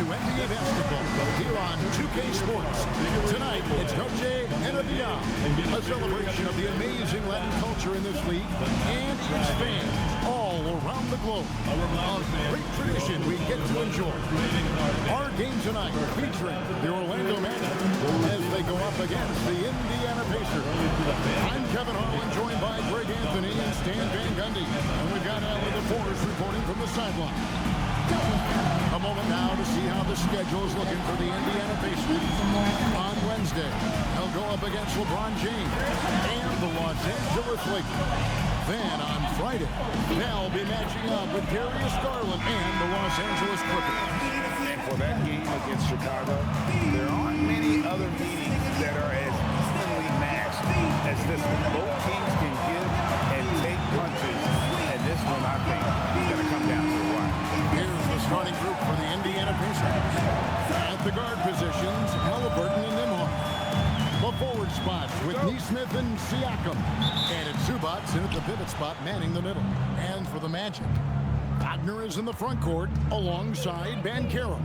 to NBA basketball here on 2K Sports. Tonight, it's Noche MyNBA, a celebration of the amazing Latin culture in this league and its fans all around the globe. A great tradition we get to enjoy. Our game tonight featuring the Orlando Magic as they go up against the Indiana Pacers. I'm Kevin Harlan, joined by Greg Anthony and Stan Van Gundy. And we've got Allie DeForest reporting from the sideline. A moment now to see how the schedule is looking for the Indiana Pacers. On Wednesday, they'll go up against LeBron James and the Los Angeles Lakers. Then on Friday, they'll be matching up with Darius Garland and the Los Angeles Clippers. And for that game against Chicago, there aren't many other meetings that are as evenly matched as this one. Both teams can give and take punches, and this one, I think, is going to come down to the wire. Here's the starting group for the Indiana Pacers. At the guard positions, Halliburton and Nembhard. The forward spots with Nesmith and Siakam. And it's Zubac in at the pivot spot, manning the middle. And for the Magic, Wagner is in the front court alongside Banchero.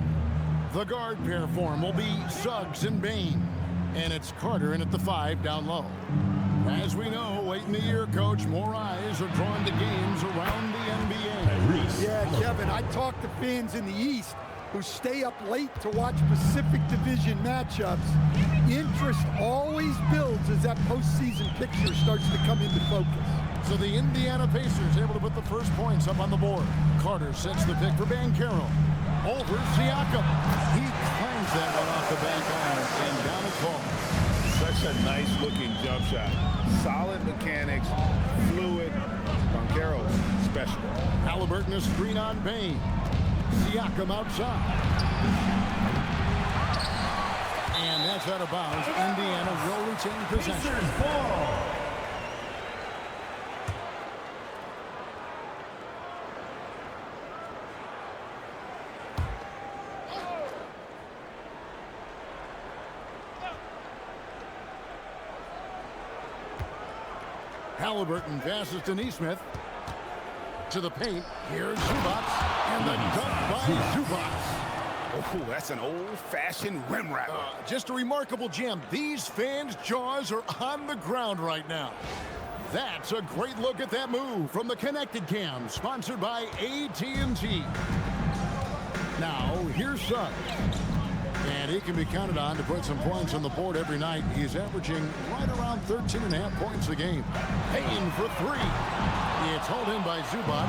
The guard pair form will be Suggs and Bane. And it's Carter in at the 5 down low. As we know, late in the year, Coach, more eyes are drawn to games around the NBA. Yeah, Kevin, I talk to fans in the East who stay up late to watch Pacific Division matchups. Interest always builds as that postseason picture starts to come into focus. So the Indiana Pacers able to put the first points up on the board. Carter sets the pick for Banchero. Over Siakam. He climbs that one off the back iron and down it falls. Such a nice-looking jump shot. Solid mechanics, fluid. Banchero's special. Halliburton is screen on Bane. Siakam outside. And that's out of bounds. Indiana will retain possession. Halliburton passes to Nesmith. To the paint. Here's Zubac. And the dunk by Zubac. Oh, that's an old-fashioned rim wrapper. Just a remarkable jam. These fans' jaws are on the ground right now. That's a great look at that move from the Connected Cam, sponsored by AT&T. Now, here's Suggs. And he can be counted on to put some points on the board every night. He's averaging right around 13.5 points a game. Payne for 3. It's hauled in by Zubac.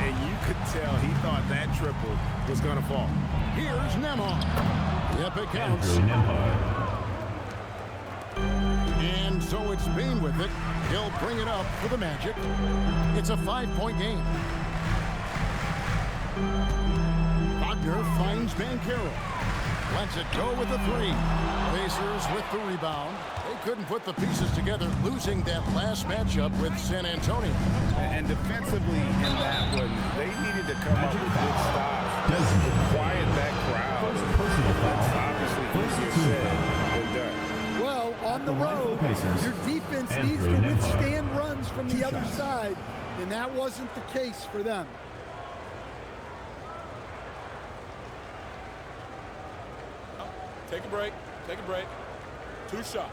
And you could tell he thought that triple was going to fall. Here's Nembhard. Yep, it counts. And so it's Bane with it. He'll bring it up for the Magic. It's a 5-point game. Wagner finds Banchero. Lets it go with the 3. Pacers with the rebound. They couldn't put the pieces together, losing that last matchup with San Antonio. And defensively in that one, they needed to come up with good stops to quiet that crowd. That's obviously easier said than done. Well, on the road, your defense needs to withstand runs from the other side, and that wasn't the case for them. Take a break. Take a break. 2 shots.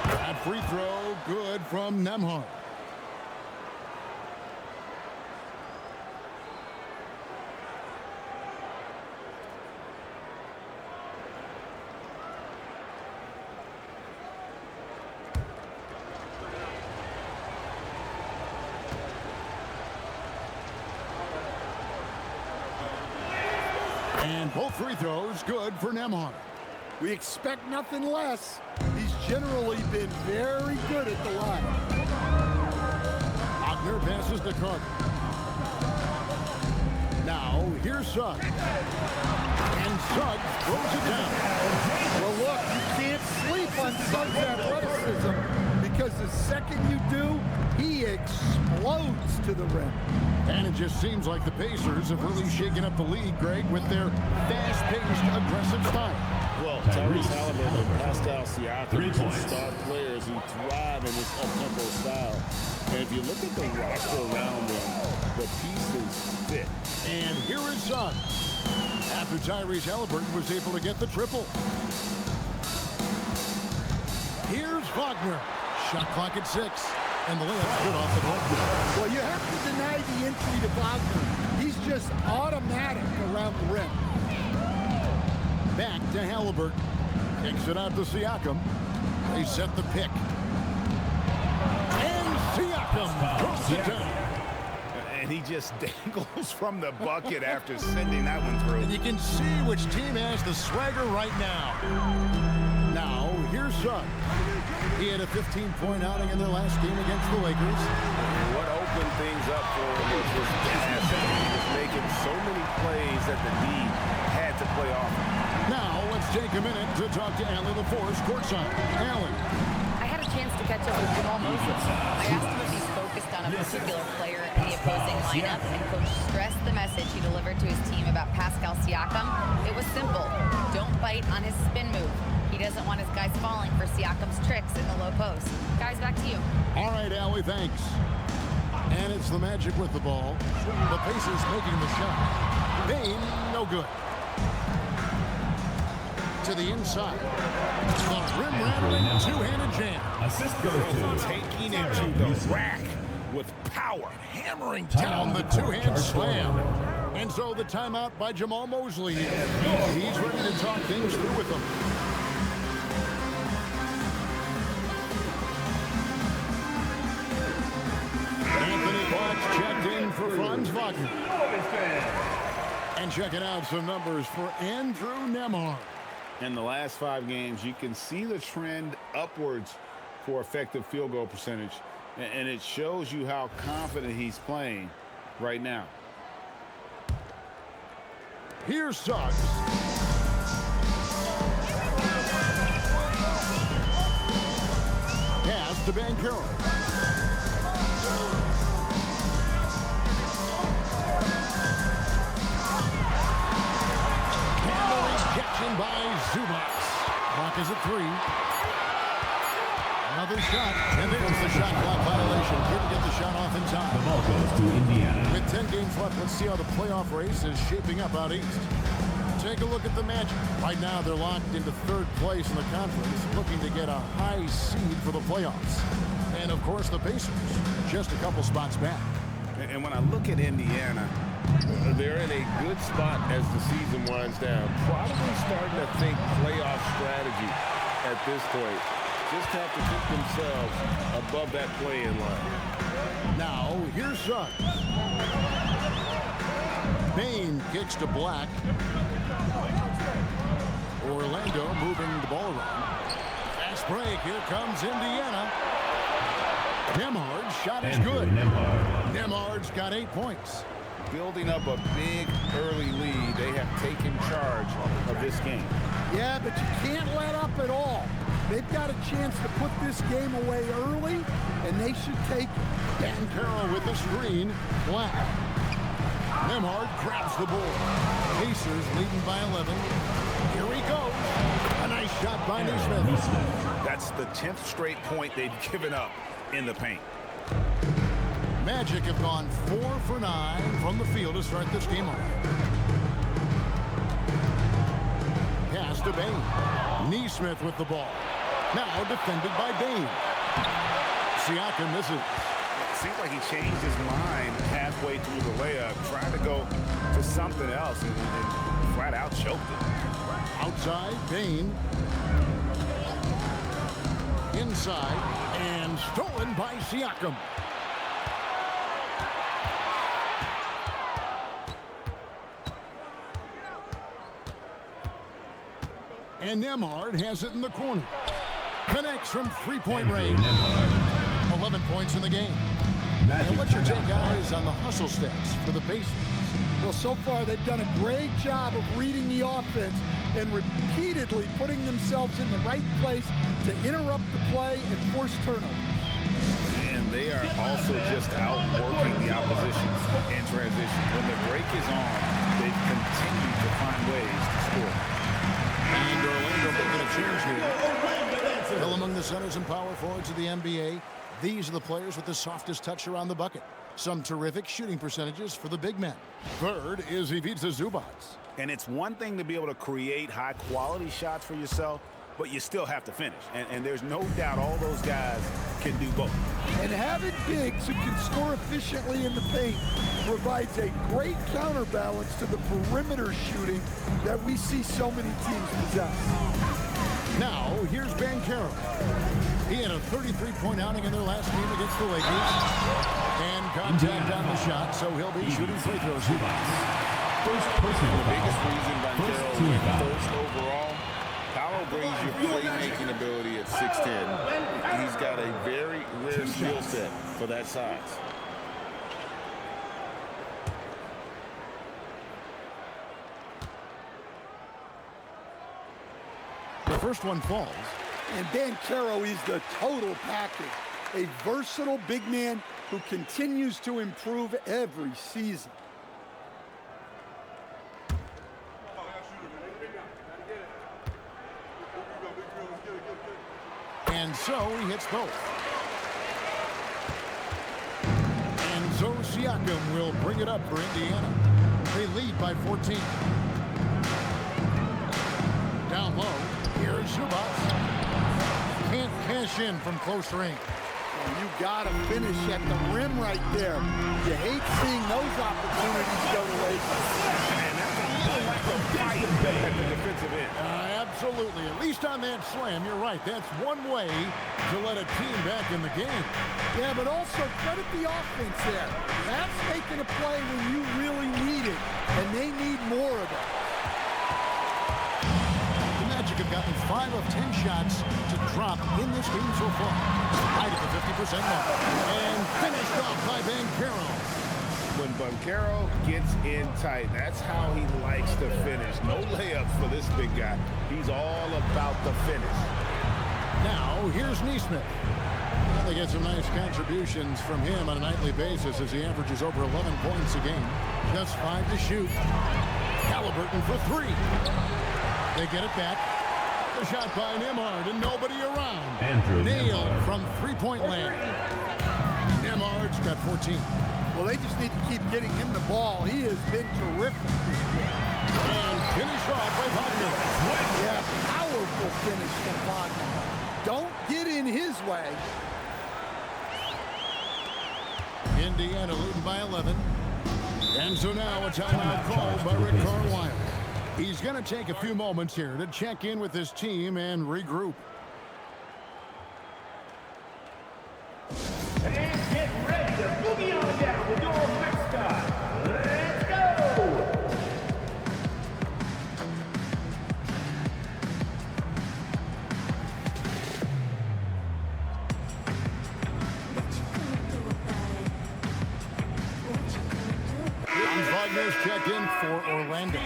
That free throw, good from Nembhard. And both free throws good for Nembhard. We expect nothing less. He's generally been very good at the line. Wagner passes to Carter. Now, here's Suggs. And Suggs throws it down. Well, look, you can't sleep on Suggs' athleticism because the second you do, he explodes to the rim. And it just seems like the Pacers have really shaken up the league, Greg, with their fast-paced, aggressive style. Well, Tyrese Halliburton and Pascal Siakam, two star players who thrive in this up-tempo style. And if you look at the roster around them, the pieces fit. And here is Sun. After Tyrese Halliburton was able to get the triple. Here's Wagner. Shot clock at 6. And the layup's good off the ball. Well, you have to deny the entry to Wagner. He's just automatic around the rim. Back to Halliburton. Kicks it out to Siakam. They set the pick. And Siakam throws it down. And he just dangles from the bucket after sending that one through. And you can see which team has the swagger right now. Now, here's Sun. He had a 15-point outing in their last game against the Lakers. And what opened things up for him was his pass. He was making so many plays that the D had to play off. Now, let's take a minute to talk to Allen LaForce courtside. Allen. I had a chance to catch up with Jamal Moses. I asked him if he's focused on a particular player in the opposing lineup, and Coach stressed the message he delivered to his team about Pascal Siakam. It was simple. Don't bite on his spin move. He doesn't want his guys falling for Siakam's tricks in the low post. Guys, back to you. All right, Allie, thanks. And it's the Magic with the ball. The Pacers making the shot. Bain, no good. To the inside. The rim-rattling two-handed jam. Assist goes to Taking it to the rack with power. Hammering down the two-hand slam. And so the timeout by Jamal Mosley. He's ready to talk things through with them. Anthony Black's checked in for Franz Wagner. And checking out some numbers for Andrew Nembhard. In the last 5 games, you can see the trend upwards for effective field goal percentage. And it shows you how confident he's playing right now. Here's Suggs. Pass to Banchero. Rejection by Zubac. Clock is at 3. Another shot, and there's the shot clock violation. Couldn't get the shot off in time. The ball goes to Indiana. With 10 games left, let's see how the playoff race is shaping up out east. Take a look at the Magic. Right now, they're locked into 3rd place in the conference, looking to get a high seed for the playoffs. And, of course, the Pacers, just a couple spots back. And when I look at Indiana, they're in a good spot as the season winds down. Probably starting to think playoff strategy at this point. Just have to keep themselves above that play-in line. Now, here's Suggs. Bain kicks to Black. Orlando moving the ball around. Fast break. Here comes Indiana. Nembhard's shot is good. Nembhard's got 8 points. Building up a big early lead, they have taken charge of this game. Yeah, but you can't let up at all. They've got a chance to put this game away early, and they should take it. Banchero with the screen. Black. Nembhard grabs the ball. Pacers leading by 11. Here he goes. A nice shot by Neesmith. That's the 10th straight point they've given up in the paint. Magic have gone 4 for 9 from the field to start this game off. Pass to Bain. Neesmith with the ball. Now defended by Bain. Siakam misses. Seems like he changed his mind halfway through the layup, trying to go to something else and flat out choked it. Outside, Bain. Inside, and stolen by Siakam. And Nembhard has it in the corner. Connects from 3-point range. 11 points in the game. And what's your take, guys, on the hustle steps for the Pacers? Well, so far they've done a great job of reading the offense and repeatedly putting themselves in the right place to interrupt the play and force turnovers. And they are also just outworking the opposition in transition. When the break is on, they've continued to find ways to score. And Orlando centers and power forwards of the NBA, these are the players with the softest touch around the bucket. Some terrific shooting percentages for the big men. Third is Ivica Zubac. And it's one thing to be able to create high-quality shots for yourself, but you still have to finish. And there's no doubt all those guys can do both. And having bigs who can score efficiently in the paint provides a great counterbalance to the perimeter shooting that we see so many teams possess. Now, here's Banchero. He had a 33-point outing in their last game against the Lakers. And contact on the shot, so he'll be shooting free throws. First personal The biggest foul. reason Banchero team went foul. first overall, Paolo brings your playmaking ability at 6'10". He's got a very rare skill set for that size. The first one falls. And Banchero is the total package. A versatile big man who continues to improve every season. And so he hits both. And so Siakam will bring it up for Indiana. They lead by 14. Down low, here's Zubac. Can't cash in from close range. And you gotta finish at the rim right there. You hate seeing those opportunities go to waste. And that's a little lack of fight at the defensive end. Absolutely. At least on that slam, you're right. That's one way to let a team back in the game. Yeah, but also credit the offense there. That's making a play when you really need it, and they need more of it. The Magic have gotten 5 of 10 shots to drop in this game so far. Right at the 50% mark. And finished off by Banchero. When Banchero gets in tight, that's how he likes to finish. No layups for this big guy. He's all about the finish. Now, here's Neesmith. Well, they get some nice contributions from him on a nightly basis as he averages over 11 points a game. Just 5 to shoot. Halliburton for 3. They get it back. The shot by Nembhard and nobody around. Andrew Nailed Nembhard. from three-point land. Nembhard's got 14. Well, they just need to keep getting him the ball. He has been terrific. And finished off by Wagner. Yeah, powerful finish from Wagner. Don't get in his way. Indiana leading by 11. And so now a timeout called by Rick Carlisle. He's going to take a few moments here to check in with his team and regroup. And get ready to boogie on down with your mascot. Let's go! And Wagner's checked in for Orlando.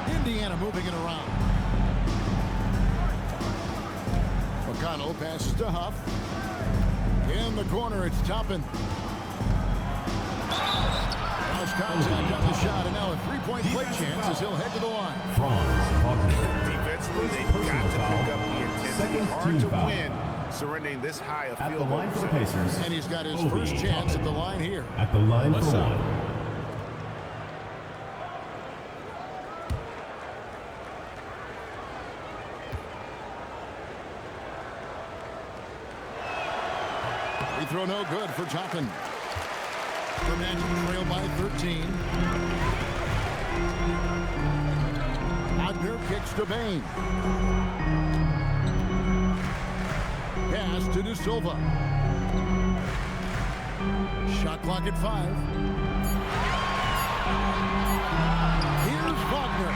Indiana moving it around. McConnell passes to Huff. In the corner, it's Toppin. House contact on the shot, and now a three-point play chance as he'll head to the line. Franz Wagner. Defensively, they've got to pick up the intensity. Second Hard team to foul. win, surrendering this high a At the field goal line for the percentage. Pacers. And he's got his Obi first chance Toppin. at the line here. At the line for one. Free throw no good for Toppin. The Magic trail by 13. Wagner kicks to Bain. Pass to De Silva. Shot clock at 5. Here's Wagner.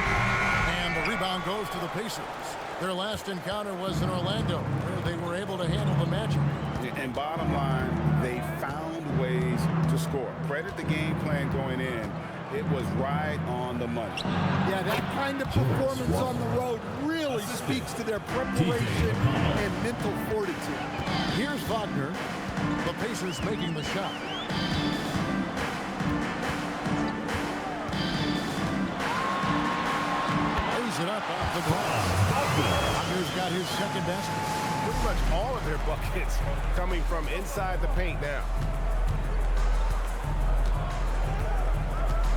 And the rebound goes to the Pacers. Their last encounter was in Orlando, where they were able to handle the Magic. And bottom line, they found ways to score. Credit the game plan going in. It was right on the money. Yeah, that kind of performance on the road really speaks to their preparation and mental fortitude. Here's Wagner. The Pacers making the shot. Lays it up off the glass. Wagner's got his second basket. Pretty much all of their buckets coming from inside the paint now.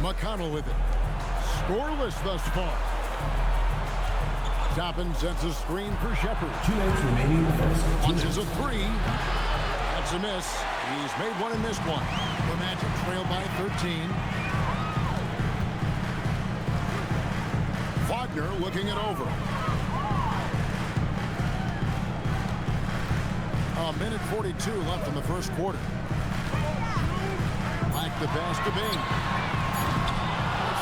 McConnell with it. Scoreless thus far. Toppin sets a screen for Shepard. 2 minutes remaining in the first. Launches a three. That's a miss. He's made one and missed one. The Magic trail by 13. Wagner looking it over. A minute 42 left in the first quarter. Like the pass to Bing.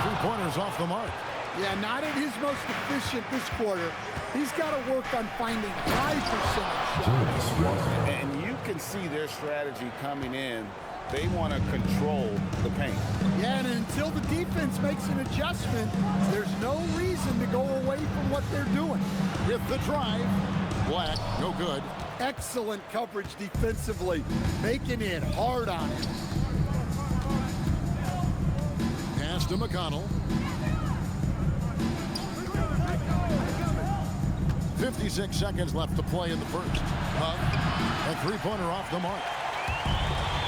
3-pointers off the mark. Yeah, not at his most efficient this quarter. He's got to work on finding high percentage shots. And you can see their strategy coming in. They want to control the paint. Yeah, and until the defense makes an adjustment, there's no reason to go away from what they're doing. With the drive. Black, no good. Excellent coverage defensively, making it hard on him. Pass to McConnell. 56 seconds left to play in the first. A three-pointer off the mark.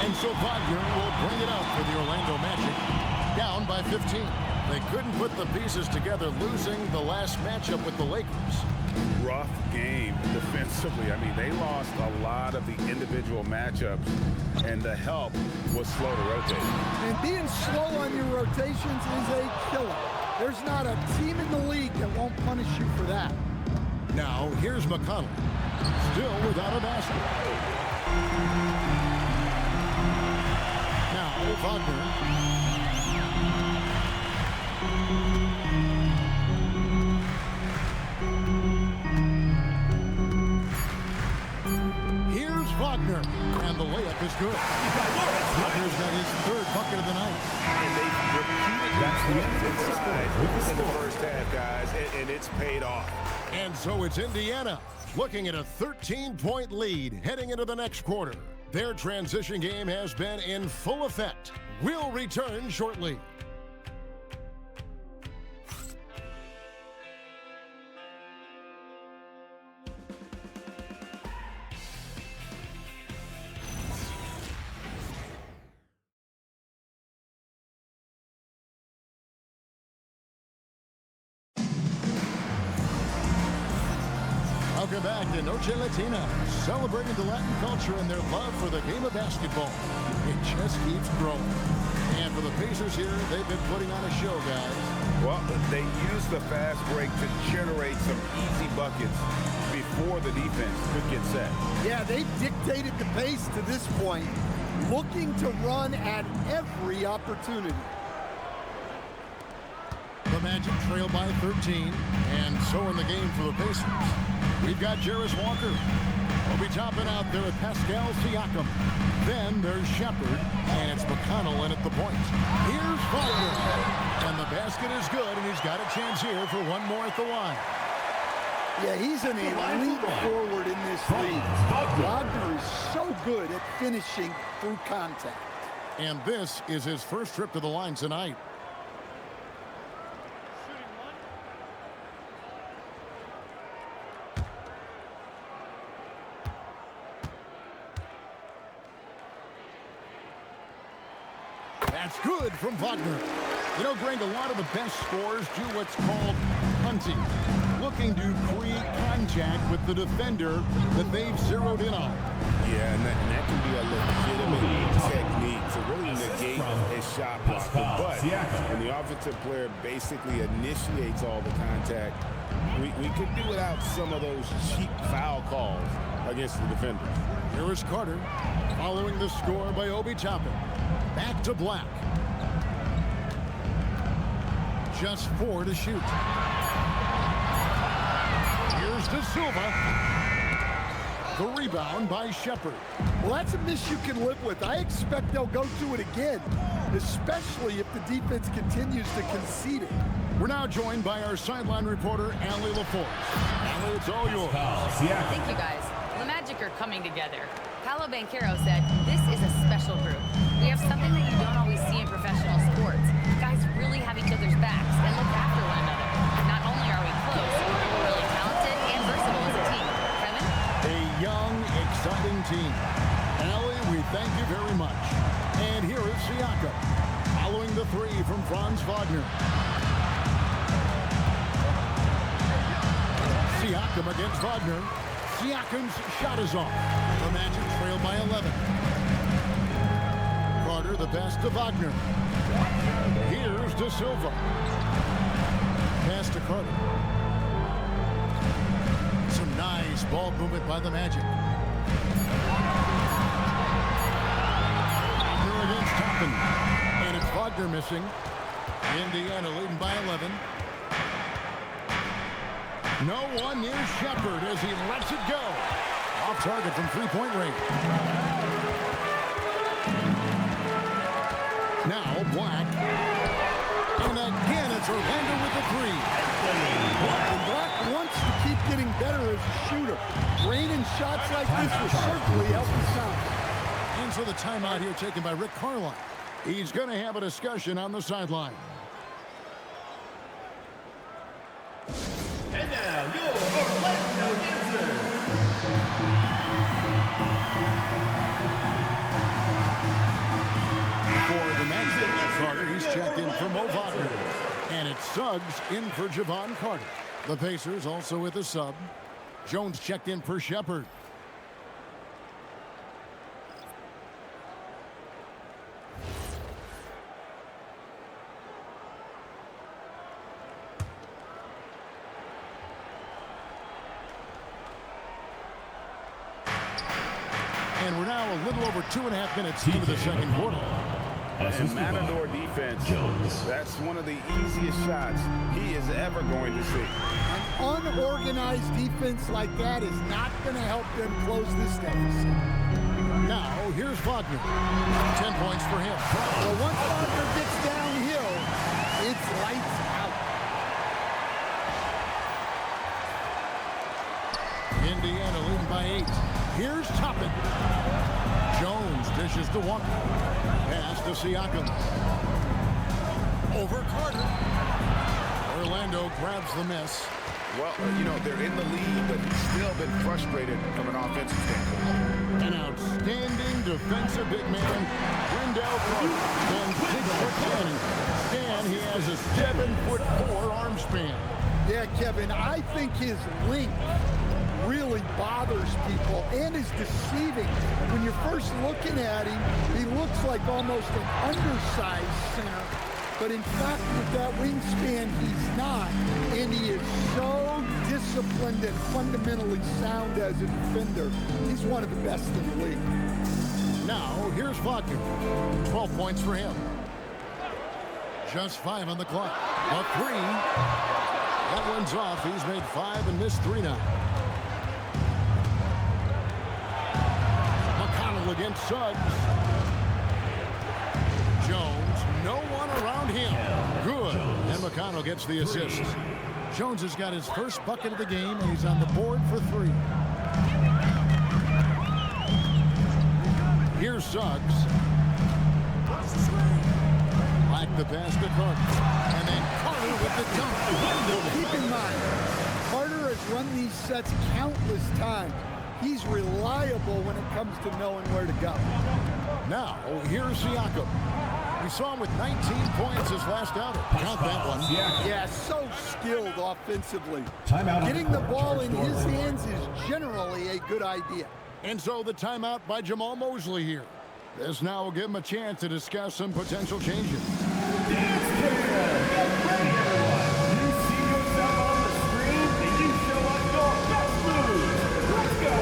And so Wagner will bring it up for the Orlando Magic. Down by 15. They couldn't put the pieces together, losing the last matchup with the Lakers. Rough game defensively. I mean, they lost a lot of the individual matchups, and the help was slow to rotate. And being slow on your rotations is a killer. There's not a team in the league that won't punish you for that. Now, here's McConnell. Still without a basket. Now, Wagner. Here's Wagner. And the layup is good. Wagner's got his third bucket of the night. And they repeated that inside in the first half, guys, and it's paid off. And so it's Indiana looking at a 13-point lead heading into the next quarter. Their transition game has been in full effect. We'll return shortly. Welcome back to Noche Latina, celebrating the Latin culture and their love for the game of basketball. It just keeps growing. And for the Pacers here, they've been putting on a show, guys. Well, they used the fast break to generate some easy buckets before the defense could get set. Yeah, they dictated the pace to this point, looking to run at every opportunity. The Magic trail by 13, and so in the game for the Pacers. We've got Jarris Walker. We'll be topping out there at Pascal Siakam. Then there's Shepard, and it's McConnell in at the point. Here's Wagner, and the basket is good, and he's got a chance here for one more at the line. Yeah, he's an elite forward in this league. Wagner is so good at finishing through contact. And this is his first trip to the line tonight. That's good from Wagner. You know, Greg, a lot of the best scorers do what's called hunting, looking to create contact with the defender that they've zeroed in on. Yeah, and that can be a legitimate technique to really negate a shot blocker. But when the offensive player basically initiates all the contact, we could do without some of those cheap foul calls against the defenders. Here is Carter, following the score by Obi Toppin. Back to Black. Just 4 to shoot. Here's De Silva. The rebound by Shepard. Well, that's a miss you can live with. I expect they'll go to it again, especially if the defense continues to concede it. We're now joined by our sideline reporter, Allie LaForce. Allie, it's all yours. Thank you, guys. The Magic are coming together. Paolo Banchero said, "This is a special group. We have something that you don't always see in professional sports. Guys really have each other's backs and look after one another. Not only are we close, we're really talented and versatile as a team." Kevin? A young, exciting team. Allie, we thank you very much. And here is Siakam, following the three from Franz Wagner. Siakam against Wagner. Siakam's shot is off. The Magic trail by 11. Carter, the pass to Wagner. Here's De Silva. Pass to Carter. Some nice ball movement by the Magic. Wagner against Toppin. And it's Wagner missing. Indiana leading by 11. No one near Shepard as he lets it go. Off target from three-point range. Now Black. And again, it's Orlando with the three. Black wants to keep getting better as a shooter. Raining shots like this will certainly help us out. And so the timeout here taken by Rick Carlisle. He's going to have a discussion on the sideline. And now, your Orlando answer. For the Magic, Carter, he's checked in for Mo Wagner. And it's Suggs in for Javon Carter. The Pacers also with a sub. Jones checked in for Shepard. And we're now a little over 2.5 minutes into the second quarter. And Matador defense, that's one of the easiest shots he is ever going to see. An unorganized defense like that is not going to help them close this deficit. Now, here's Wagner. 10 points for him. Well, once Wagner gets downhill, it's lights out. Indiana leading by 8. Here's Toppin. Jones dishes to Walker. Pass to Siakam. Over Carter. Orlando grabs the miss. Well, you know, they're in the lead, but he's still been frustrated from an offensive standpoint. An outstanding defensive big man, Wendell Carter. Then 6'10". And he has a 7'4" arm span. Yeah, Kevin, I think his length really bothers people and is deceiving. When you're first looking at him, he looks like almost an undersized center. But in fact, with that wingspan, he's not. And he is so disciplined and fundamentally sound as a defender. He's one of the best in the league. Now, here's Wagner. 12 points for him. Just 5 on the clock. A 3. That one's off. He's made 5 and missed 3 now. McConnell against Suggs. Jones, no one around him. Good. And McConnell gets the assist. Jones has got his first bucket of the game, and he's on the board for 3. Here's Suggs. Like the pass to Carter. And then Carter with the dunk. Keep in mind, Carter has run these sets countless times. He's reliable when it comes to knowing where to go. Now, here's Siakam. We saw him with 19 points his last outing. Count that one. Yeah, so skilled offensively. Timeout. Getting the ball in his hands is generally a good idea. And so the timeout by Jamal Mosley here. This now will give him a chance to discuss some potential changes. Dance Kingdom! Get ready, everyone! You see yourself on the screen, and you show us your best moves! Let's go!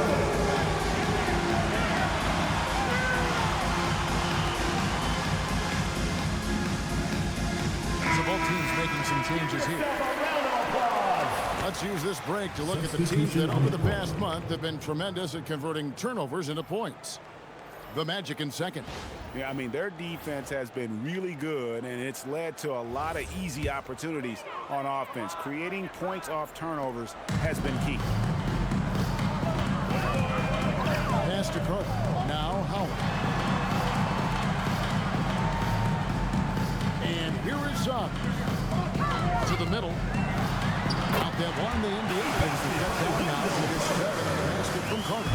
So both teams making some changes here. Yourself a round of applause! Let's use this break to look at the teams that over the past month have been tremendous at converting turnovers into points. The Magic in second. Yeah, I mean, their defense has been really good, and it's led to a lot of easy opportunities on offense. Creating points off turnovers has been key. Pass to Cook. Now Howard. And here is Suggs. To the middle. Out that one, the Indians have got that one out. It is 7 and a basket from Carter.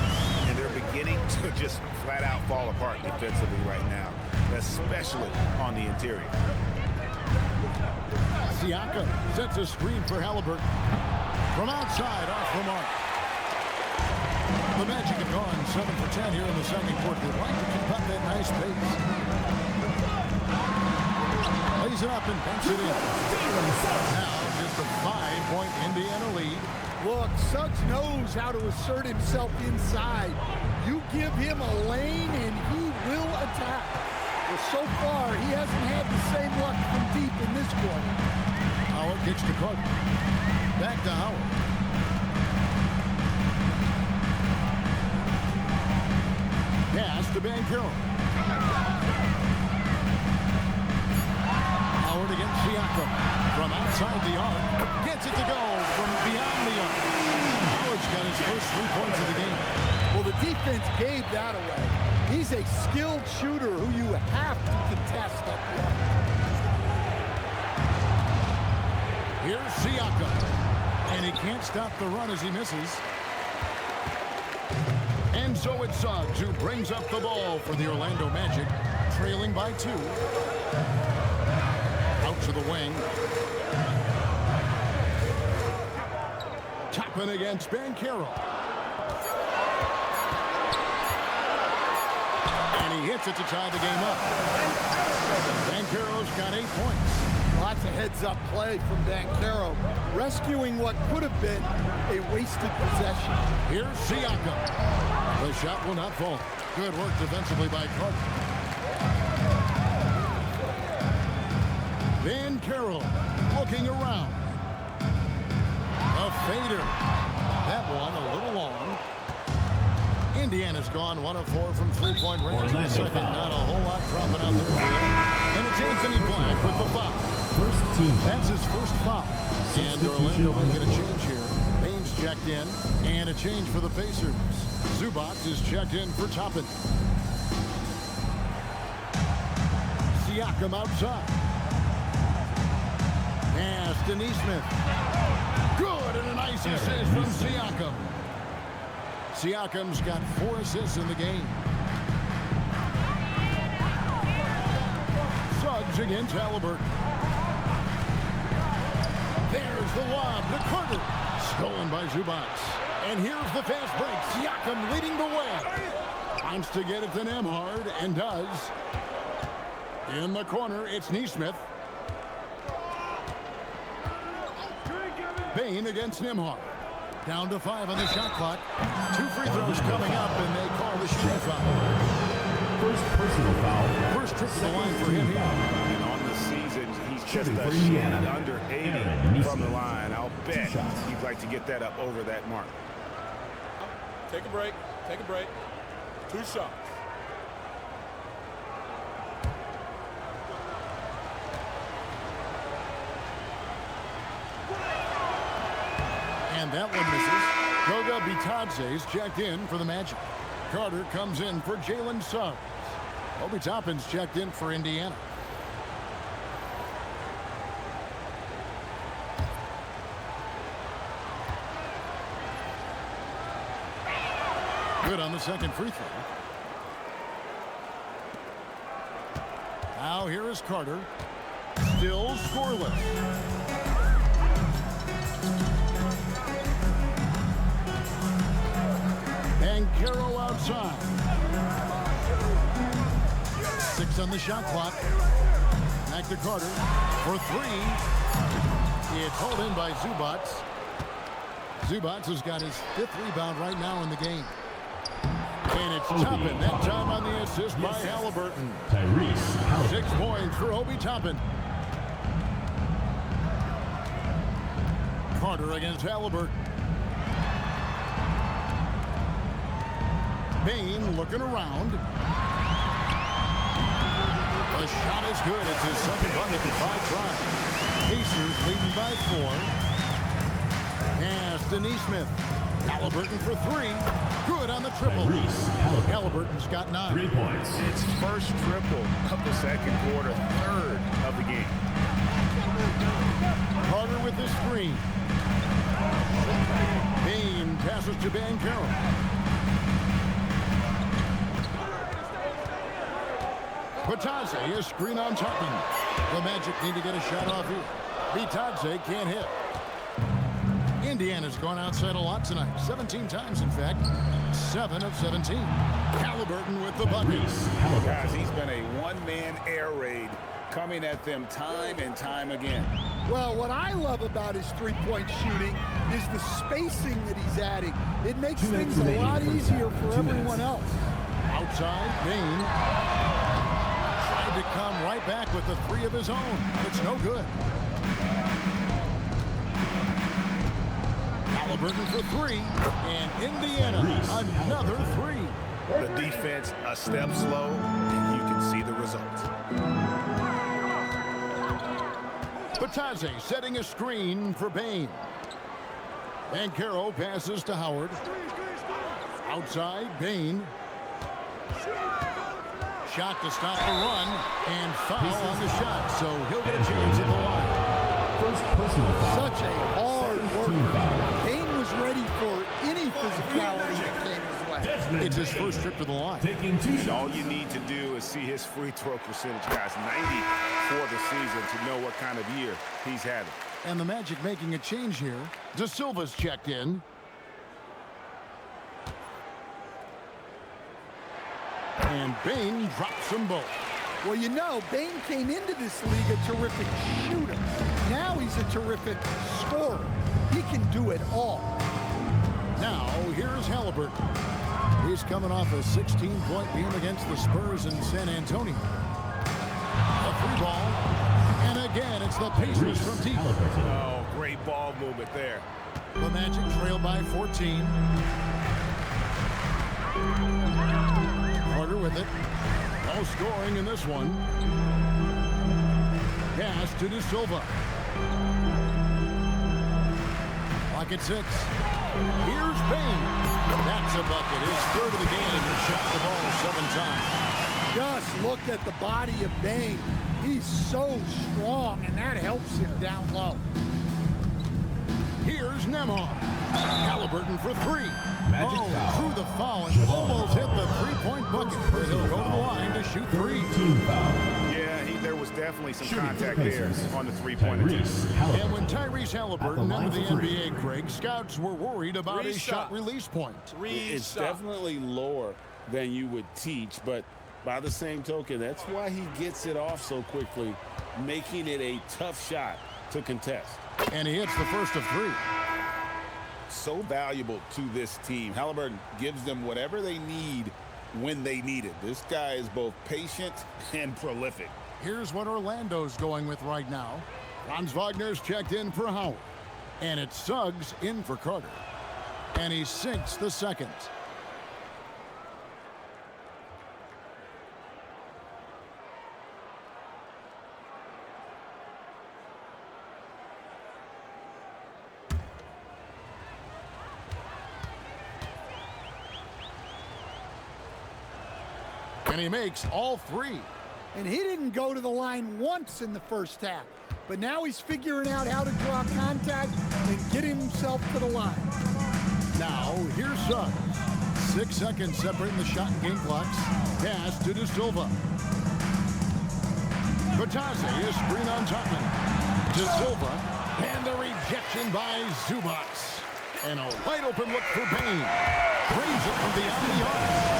And they're beginning to just flat out fall apart defensively right now, especially on the interior. Siakam sets a screen for Halliburton. From outside, off the mark. The Magic have gone 7 for 10 here in the second quarter. They'd like to keep up that nice pace. Lays it up and banks it in. Now just a 5-point Indiana lead. Look, Suggs knows how to assert himself inside. You give him a lane and he will attack. Well, so far, he hasn't had the same luck from deep in this quarter. Howard kicks to Cook. Back to Howard. Pass to Banchero. Howard against Siakam. From outside the arc. Gets it to go from beyond the arc. Howard's got his first 3 points of the game. Well, the defense gave that away. He's a skilled shooter who you have to contest up there. Here's Siakam. And he can't stop the run as he misses. And so it's Suggs who brings up the ball for the Orlando Magic, trailing by 2. Out to the wing. Toppin against Banchero. And he hits it to tie the game up. Banchero's got 8 points. Lots of heads-up play from Banchero, rescuing what could have been a wasted possession. Here's Siakam. The shot will not fall. Good work defensively by Carter. Banchero looking around. A fader. That one a little long. Indiana's gone 1 of 4 from 3-point range in the second. Not a whole lot dropping out there. And it's Anthony Black with the foul. First team. That's his first foul. And Orlando will get a change here. Baines checked in. And a change for the Pacers. Zubac is checked in for Toppin. Siakam outside. Pass to Neesmith. Good, and a nice assist from Siakam. Siakam's got 4 assists in the game. Suggs against Halliburton. There's the lob to Carter. Stolen by Zubac. And here's the fast break. Siakam leading the way. Wants to get it to Nembhard, and does. In the corner, it's Neesmith. Bane against Nembhard. Down to 5 on the shot clock. 2 free throws coming up, and they call the shooting foul. First personal foul. First trip to the line for him here. And on the season, he's just Shooting a for shade Indiana. under 80 Aaron from the Neesmith. line. I'll bet shots. he'd like to get that up over that mark. Take a break. Take a break. 2 shots. And that one misses. Goga Bitadze's checked in for the Magic. Carter comes in for Jalen Suggs. Obi Toppin's checked in for Indiana. Good on the second free throw. Now here is Carter. Still scoreless. Banchero outside. 6 on the shot clock. Back to Carter for 3. It's hauled in by Zubac. Zubac has got his 5th rebound right now in the game. And it's Toppin. That time on the assist by Halliburton. Tyrese Halliburton. 6 points for Obi Toppin. Carter against Halliburton. Bane looking around. good. It's his second bucket in 5 tries. Pacers leading by 4. Pass to Neesmith. Halliburton for 3. Good on the triple. Halliburton's got 9. 3 points. It's first triple of the second quarter, third of the game. Carter with the screen. Bain passes to Banchero. Bitadze is screen on Tubman. The Magic need to get a shot off here. Bitadze can't hit. Indiana's gone outside a lot tonight. 17 times, in fact. 7 of 17. Halliburton with the bucket. Guys, he's been a one-man air raid coming at them time and time again. Well, what I love about his three-point shooting is the spacing that he's adding. It makes things a lot easier for everyone else. Outside, Bain tried to come right back with the 3 of his own. It's no good. Halliburton for 3, and Indiana another 3. The defense a step slow, and you can see the results. Bitadze setting a screen for Bain. Banchero passes to Howard. Outside, Bain. Shot to stop the run, and foul on the shot, so he'll get a chance at the line. First personal foul. Such a hard worker. Bain was ready for any physicality that came his way. It's his first trip to the line. Taking 2 All you need to do is see his free throw percentage, guys. 90 for the season to know what kind of year he's having. And the Magic making a change here. De Silva's checked in. And Bain drops them both. Well, you know, Bain came into this league a terrific shooter. Now he's a terrific scorer. He can do it all. Now, here's Halliburton. He's coming off a 16-point game against the Spurs in San Antonio. A 3 ball. And again, it's the Pacers from deep. Oh, great ball movement there. The Magic trail by 14. Carter with it. No scoring in this one. Pass to De Silva. Clock at 6. Here's Bain. That's a bucket. His third of the game. He shot the ball 7 times. Just look at the body of Bain. He's so strong, and that helps him down low. Here's Nembhard. Halliburton for 3. Magic foul. Through the foul and almost hit the 3-point bucket. But he'll go to the line to shoot 3. Team foul. Yeah, there was definitely some Shooting contact for there Pacers. on the three-point attempt. And when Tyrese Halliburton At the entered the line for 3. NBA, Craig, scouts were worried about his shot release point. It's definitely lower than you would teach, but by the same token, that's why he gets it off so quickly, making it a tough shot to contest. And he hits the first of 3. So valuable to this team. Halliburton gives them whatever they need when they need it. This guy is both patient and prolific. Here's what Orlando's going with right now. Franz Wagner's checked in for Howard. And it's Suggs in for Carter. And he sinks the second. And he makes all 3. And he didn't go to the line once in the first half. But now he's figuring out how to draw contact and get himself to the line. Now, here's Suggs. 6 seconds separating the shot and game clocks. Pass to De Silva. Bitadze is screen on Tubman. De Silva. And the rejection by Zubac. And a wide open look for Bain. Brings it from beyond the arc.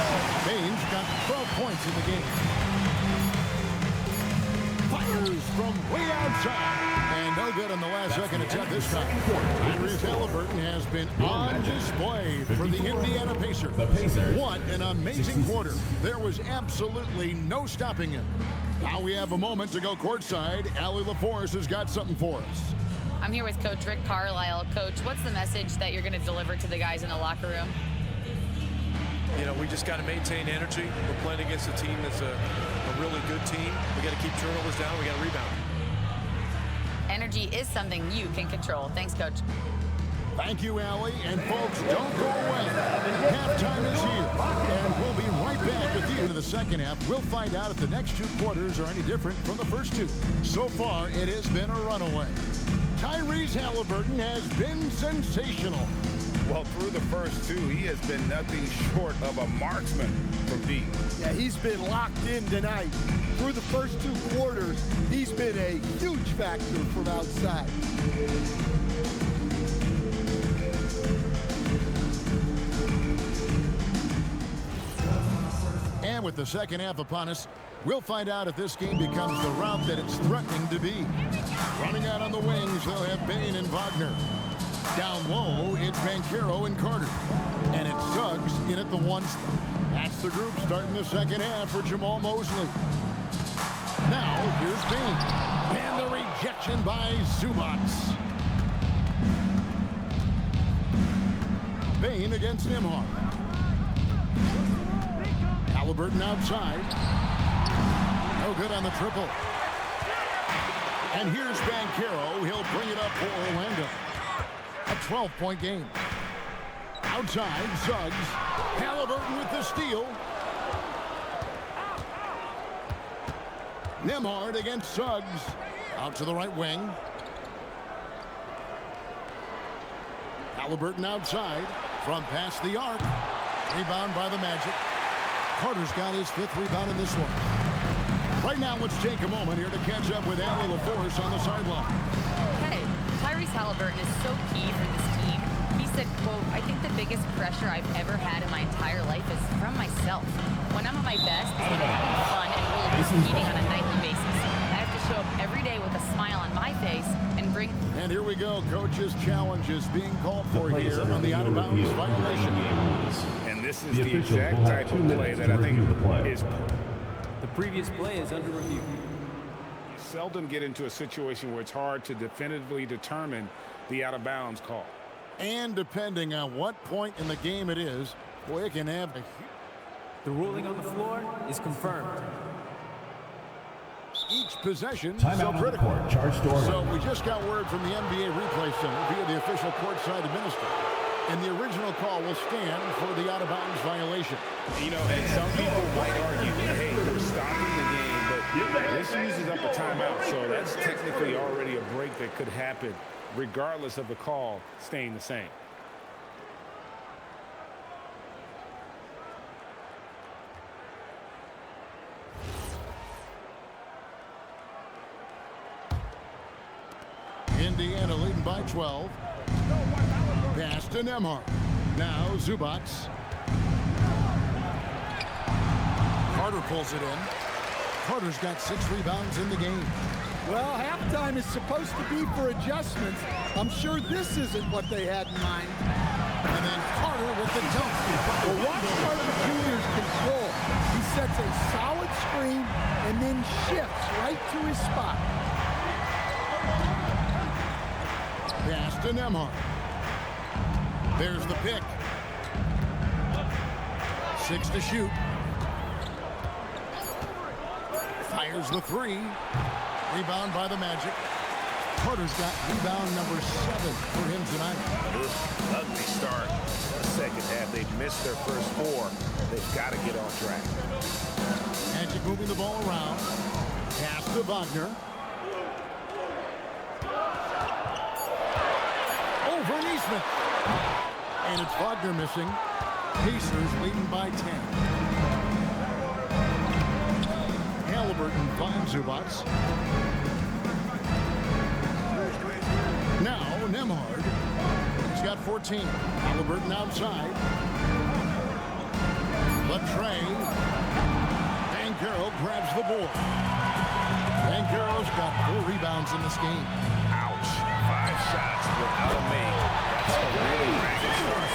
Bain's got 12 points in the game. Fires from way outside. And no good on the last second attempt this time. Tyrese Halliburton has been on display for the Indiana Pacers. What an amazing quarter. There was absolutely no stopping him. Now we have a moment to go courtside. Allie LaForce has got something for us. I'm here with Coach Rick Carlisle. Coach, what's the message that you're going to deliver to the guys in the locker room? You know, we just got to maintain energy. We're playing against a team that's a really good team. We got to keep turnovers down. We got to rebound. Energy is something you can control. Thanks, Coach. Thank you, Allie. And folks, don't go away. Halftime is here. And we'll be right back with you in the second half. We'll find out if the next two quarters are any different from the first two. So far, it has been a runaway. Tyrese Halliburton has been sensational. Well, through the first two, he has been nothing short of a marksman from deep. Yeah, he's been locked in tonight. Through the first two quarters, he's been a huge factor from outside. And with the second half upon us, we'll find out if this game becomes the route that it's threatening to be. Running out on the wings, they'll have Bain and Wagner. Down low, it's Banchero and Carter. And it's Suggs in at the one spot. That's the group starting the second half for Jamal Mosley. Now, here's Bain. And the rejection by Zubac. Bain against Nembhard. Halliburton outside. No good on the triple. And here's Banchero. He'll bring it up for Orlando. A 12-point game. Outside, Suggs. Halliburton with the steal. Nembhard against Suggs. Out to the right wing. Halliburton outside. From past the arc. Rebound by the Magic. Carter's got his fifth rebound in this one. Right now, let's take a moment here to catch up with Allie LaForce on the sideline. Hey, Tyrese Halliburton is so key for this team. He said, quote, "I think the biggest pressure I've ever had in my entire life is from myself. When I'm at my best, is when I'm having fun and really competing on a nightly basis. I have to show up every day with a smile on my face and bring..." And here we go. Coach's challenge is being called for here on the out-of-bounds violation. And this is the exact type of play that I think is... The previous play is under review. You seldom get into a situation where it's hard to definitively determine the out-of-bounds call. And depending on what point in the game it is, boy, it can have a... The ruling on the floor is confirmed. Each possession Timeout so on the critical. court. Charge Storm. So we just got word from the NBA Replay Center via the official courtside administrator. And the original call will stand for the out-of-bounds violation. You know, and some people might argue, hey, we're stopping the game, but this uses up a timeout. So that's technically already a break that could happen, regardless of the call staying the same. Indiana leading by 12. Pass to Nembhard. Now Zubac. Carter pulls it in. Carter's got 6 rebounds in the game. Well, halftime is supposed to be for adjustments. I'm sure this isn't what they had in mind. And then Carter with the dunk. Well, watch Carter Jr.'s control. He sets a solid screen and then shifts right to his spot. Pass to Nembhard. There's the pick. 6 to shoot. Fires the 3. Rebound by the Magic. Carter's got rebound number 7 for him tonight. Ugly start. The second half, they've missed their first 4. They've got to get on track. Magic moving the ball around. Pass to Wagner. Over Neesmith. And it's Wagner missing. Pacers leading by 10. Halliburton finds Zubac. Now Nembhard. He's got 14. Halliburton outside. Latrey. Banchero grabs the board. Banchero's got 4 rebounds in this game. Ouch. 5 shots without a make. That's a really ragged start.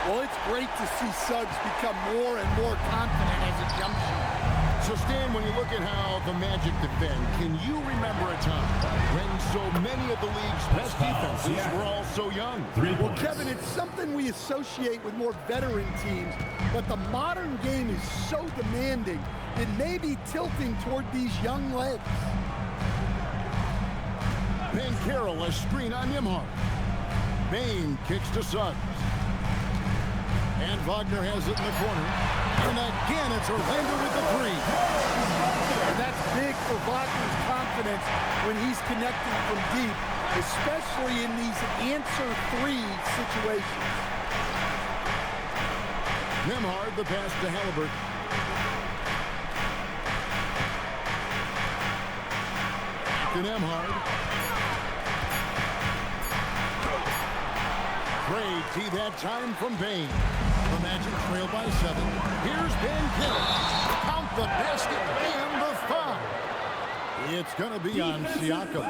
Well, it's great to see Suggs become more and more confident as a jump shooter. So, Stan, when you look at how the Magic defend, can you remember a time when so many of the league's best defenses were all so young? Well, Kevin, it's something we associate with more veteran teams, but the modern game is so demanding, it may be tilting toward these young legs. Carroll, a screen on Nimhart. Bain kicks to Suggs. And Wagner has it in the corner. And again, it's Orlando with the three. And that's big for Wagner's confidence when he's connecting from deep, especially in these answer three situations. Nimhart, the pass to Halliburton. To Nimhart. Great tee that time from Bain. The Magic trail by 7. Here's Ben Carroll. Count the basket and the foul. It's going to be on Siakam.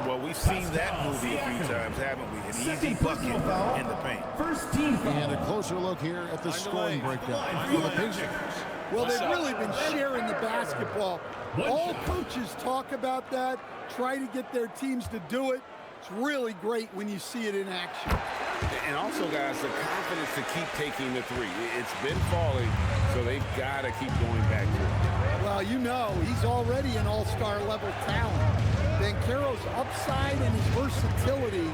Well, we've seen that movie a few times, haven't we? An easy bucket in the paint. First team foul. And a closer look here at the scoring breakdown for the Pacers. Well, they've really been sharing the basketball. All coaches talk about that, try to get their teams to do it. It's really great when you see it in action. And also, guys, the confidence to keep taking the three. It's been falling, so they've got to keep going back to it. Well, you know, he's already an all-star level talent. Banchero's upside and his versatility,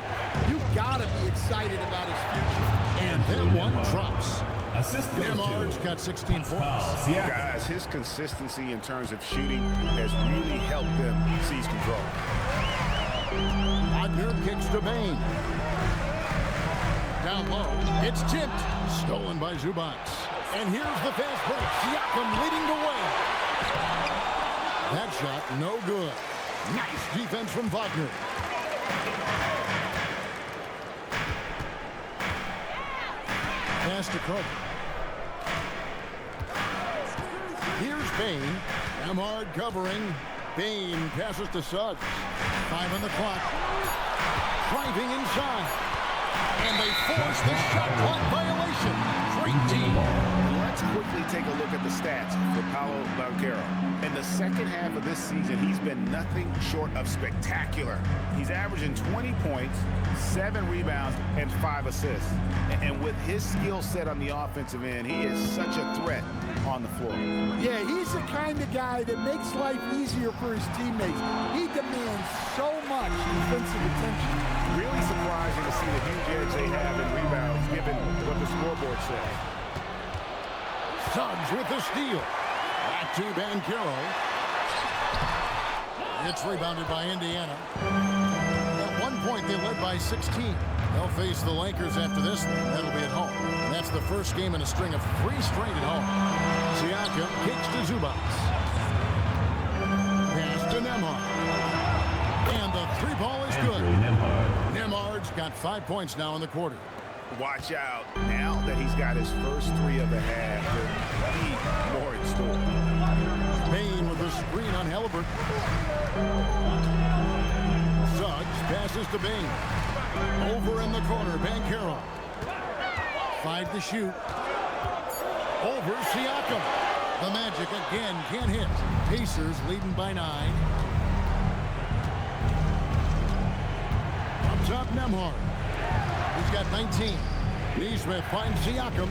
you've got to be excited about his future. And then one drops. Assist goes Nimhard's to got 16 points. Siakam. Guys, his consistency in terms of shooting has really helped them seize control. Wagner kicks to Bain. Down low, it's tipped. Stolen by Zubac. And here's the fast break. Siakam leading the way. That shot, no good. Nice defense from Wagner. Pass to Carter. Here's Bain. Nimhart covering. Bain passes to Suggs. 5 on the clock. Driving inside. And they force the shot clock violation. Great team. Let's quickly take a look at the stats for Paolo Banchero. In the second half of this season, he's been nothing short of spectacular. He's averaging 20 points, 7 rebounds, and 5 assists. And with his skill set on the offensive end, he is such a threat on the floor. Yeah, he's the kind of guy that makes life easier for his teammates. He demands so much defensive attention. Really surprising to see the huge edge they have in rebounds, given what the scoreboard says. Suggs with the steal. Back to Banchero. It's rebounded by Indiana. At one point, they led by 16. They'll face the Lakers after this. That'll be at home. And that's the first game in a string of 3 straight at home. Siakam kicks to Zubac. Pass to Nimhart. And the 3-ball is good. Nimhard's got 5 points now in the quarter. Watch out. Now that he's got his first 3 of the half, there'll be more in store. Bain with the screen on Halliburton. Suggs passes to Bain. Over in the corner, Banchero. 5 to shoot. Over Siakam. The Magic again can't hit. Pacers leading by 9. Up top, Nimhart. He's got 19. Neesmith finds Siakam.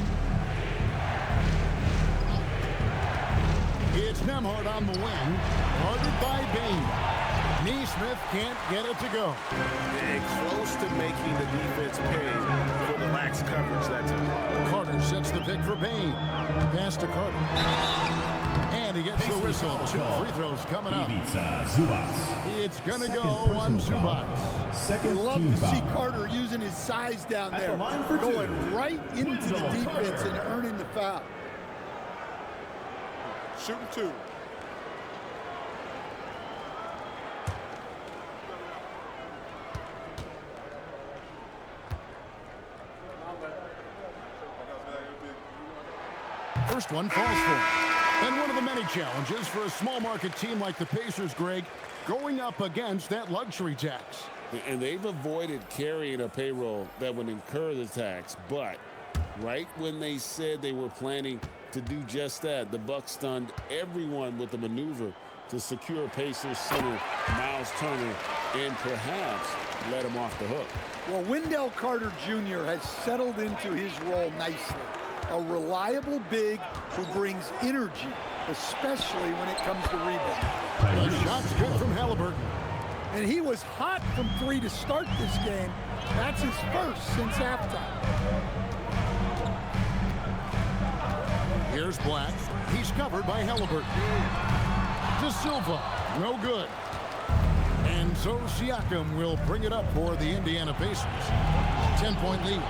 It's Nimhart on the wing. Guarded by Bain. Neesmith can't get it to go. They're close to making the defense pay for the lax coverage. That's it. Carter sets the pick for Bain. Pass to Carter. And he gets the whistle. 2 free throws coming up. It's going to go on Zubac. I'd love to see Carter using his size down there, going right into the defense and earning the foul. Shooting 2. First one falls for. And one of the many challenges for a small market team like the Pacers, Greg, going up against that luxury tax. And they've avoided carrying a payroll that would incur the tax, but Right when they said they were planning to do just that, the Bucks stunned everyone with the maneuver to secure Pacers center Miles Turner and perhaps let him off the hook. Well, Wendell Carter Jr. has settled into his role nicely. A reliable big who brings energy, especially when it comes to rebounding. The shot's good from Halliburton. And he was hot from 3 to start this game. That's his first since halftime. Here's Black. He's covered by Halliburton. De Silva, no good. And so Siakam will bring it up for the Indiana Pacers. 10-point lead.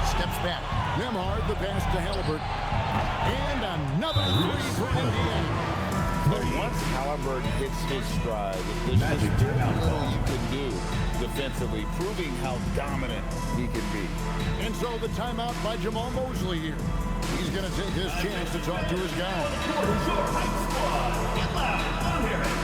Steps back. Nembhard the pass to Halliburton. And another three for Indiana. But once Halliburton hits his stride, there's just very little you can do defensively, proving how dominant he can be. And so the timeout by Jamal Mosley here. He's going to take his chance to talk to his guy. Get loud, I'm hearing.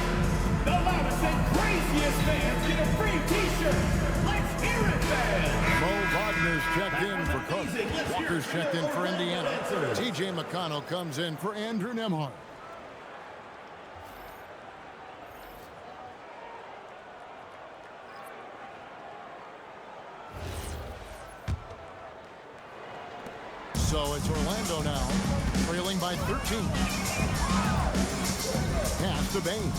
The loudest and craziest fans get a free t-shirt. Let's hear it, fans. Mo Wagner's checked in for Cook. Walker's checked in for Indiana. T.J. McConnell comes in for Andrew Nembhard. So it's Orlando now, trailing by 13. Pass to Bain.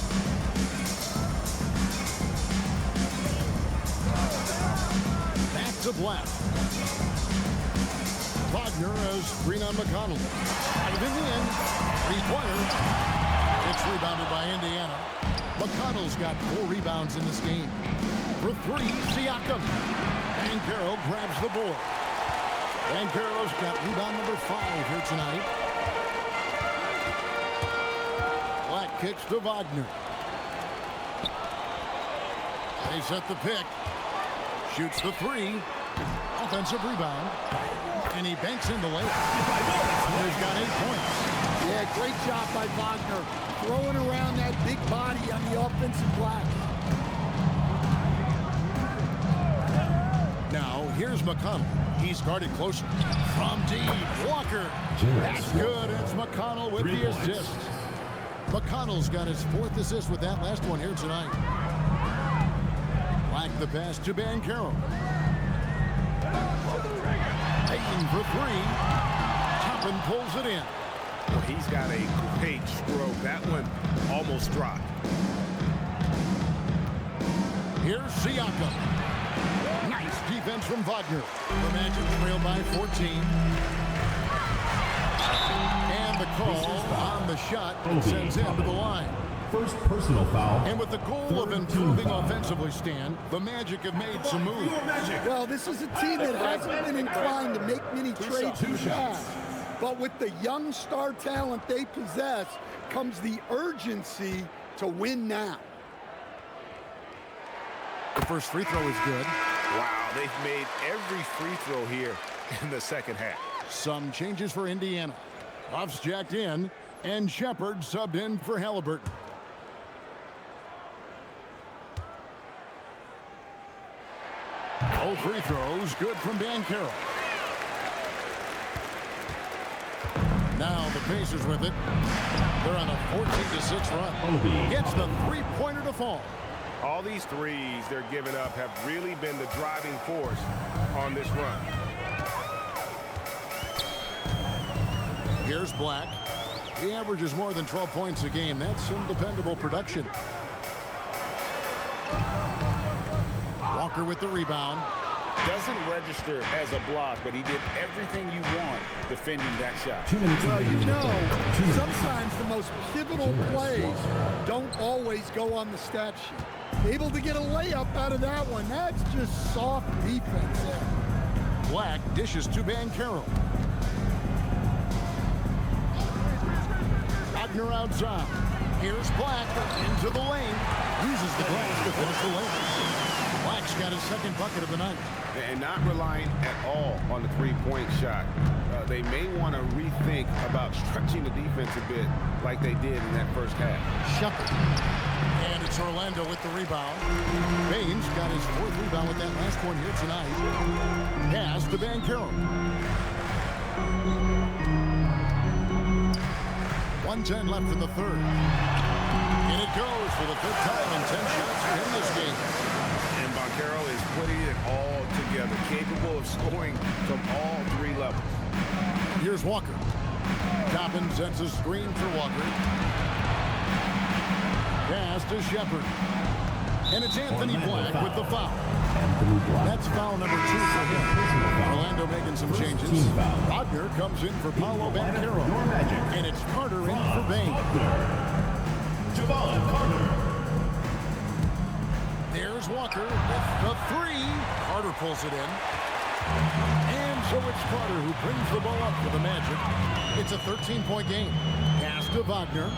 Back to Black. Wagner has screen on McConnell. Diving in. Three-pointer. It's rebounded by Indiana. McConnell's got 4 rebounds in this game. For 3, Siakam. And Carroll grabs the board. And Carroll's got rebound number 5 here tonight. Black kicks to Wagner. They set the pick. Shoots the 3. Offensive rebound. And he banks in the layup. He's got 8 points. Yeah, great job by Wagner. Throwing around that big body on the offensive glass. Now, here's McConnell. He's guarded closer. From deep, Walker. That's good. It's McConnell with the assist. McConnell's got his 4th assist with that last one here tonight. Black the pass to Banchero. Taking for 3. Toppin pulls it in. Well, he's got a great stroke. That one almost dropped. Here's Siakam. Nice defense from Wagner. The Magic trail by 14. And the call on the shot sends him to the line. First personal foul. And with the goal of improving offensively, Stan, the Magic have made some moves. Well, this is a team that hasn't been inclined to make many trades in the past. But with the young star talent they possess comes the urgency to win now. The first free throw is good. Wow, they've made every free throw here in the second half. Some changes for Indiana. Huff's jacked in, and Shepard subbed in for Halliburton. All free throws good from Banchero. Now the Pacers with it. They're on a 14-6 run. Gets the three-pointer to fall. All these threes they're giving up have really been the driving force on this run. Here's Black. He averages more than 12 points a game. That's some dependable production. Walker with the rebound. Doesn't register as a block, but he did everything you want defending that shot. Well, you know, sometimes the most pivotal plays don't always go on the stat sheet. Able to get a layup out of that one. That's just soft defense there. Black dishes to Banchero. Wagner outside. Here's Black into the lane. Uses the glass to finish the lane. Black's got his second bucket of the night. And not relying at all on the three-point shot. They may want to rethink about stretching the defense a bit like they did in that first half. Shepard. And it's Orlando with the rebound. Baines got his fourth rebound with that last one here tonight. Pass to Banchero. 1:10 left in the third. And it goes for the fifth time in 10 shots in this game. And Banchero is putting it all together, capable of scoring from all three levels. Here's Walker. Dobbins sets a screen for Walker. Pass to Shepard. And it's Anthony Black with the foul. That's foul number 2 for him. Orlando making some changes. Wagner comes in for Paolo Banchero. And it's Carter in for Baines. There's Walker with the 3. Carter pulls it in. And so it's Carter who brings the ball up for the Magic. It's a 13-point game. Pass to Wagner.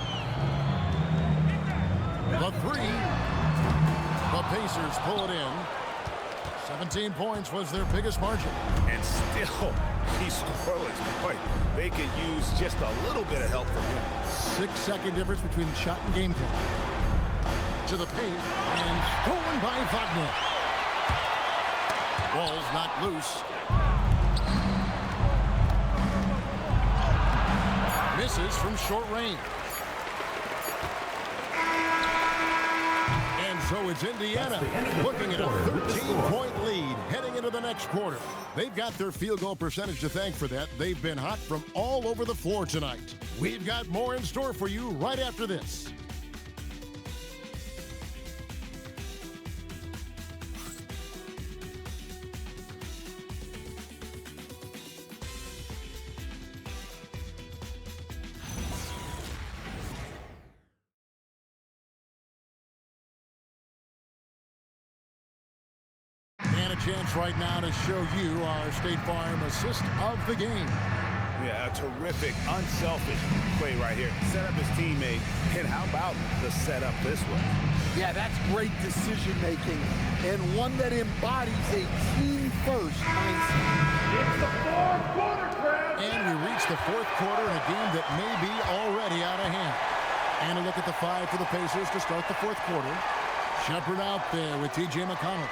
The 3. The Pacers pull it in. 17 points was their biggest margin. And still, he's scoreless. Boy, they could use just a little bit of help from him. 6-second difference between shot and game time. To the paint, and stolen by Wagner. Ball's not loose. Misses from short range. And so it's Indiana looking at a 13-point lead heading into the next quarter. They've got their field goal percentage to thank for that. They've been hot from all over the floor tonight. We've got more in store for you right after this. And a chance right now to show you our State Farm assist of the game. Yeah, a terrific, unselfish play right here. Set up his teammate, and how about the setup this way? Yeah, that's great decision-making, and one that embodies a team-first mindset. It's the fourth quarter, crowd. And we reach the fourth quarter in a game that may be already out of hand. And a look at the 5 for the Pacers to start the fourth quarter. Shepard out there with T.J. McConnell.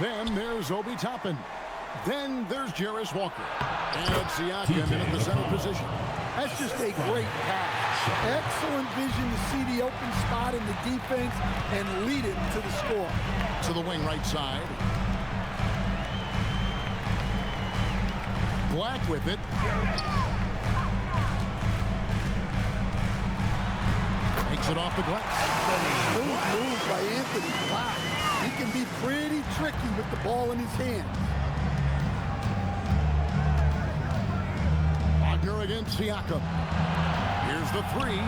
Then there's Obi Toppin. Then there's Jarris Walker. And Siakam in at the center position. That's just a great pass. Excellent vision to see the open spot in the defense and lead it to the score. To the wing right side. Black with it. Takes it off the glass. Smooth move by Anthony Black. He can be pretty tricky with the ball in his hands. Wagner against Siakam. Here's the 3.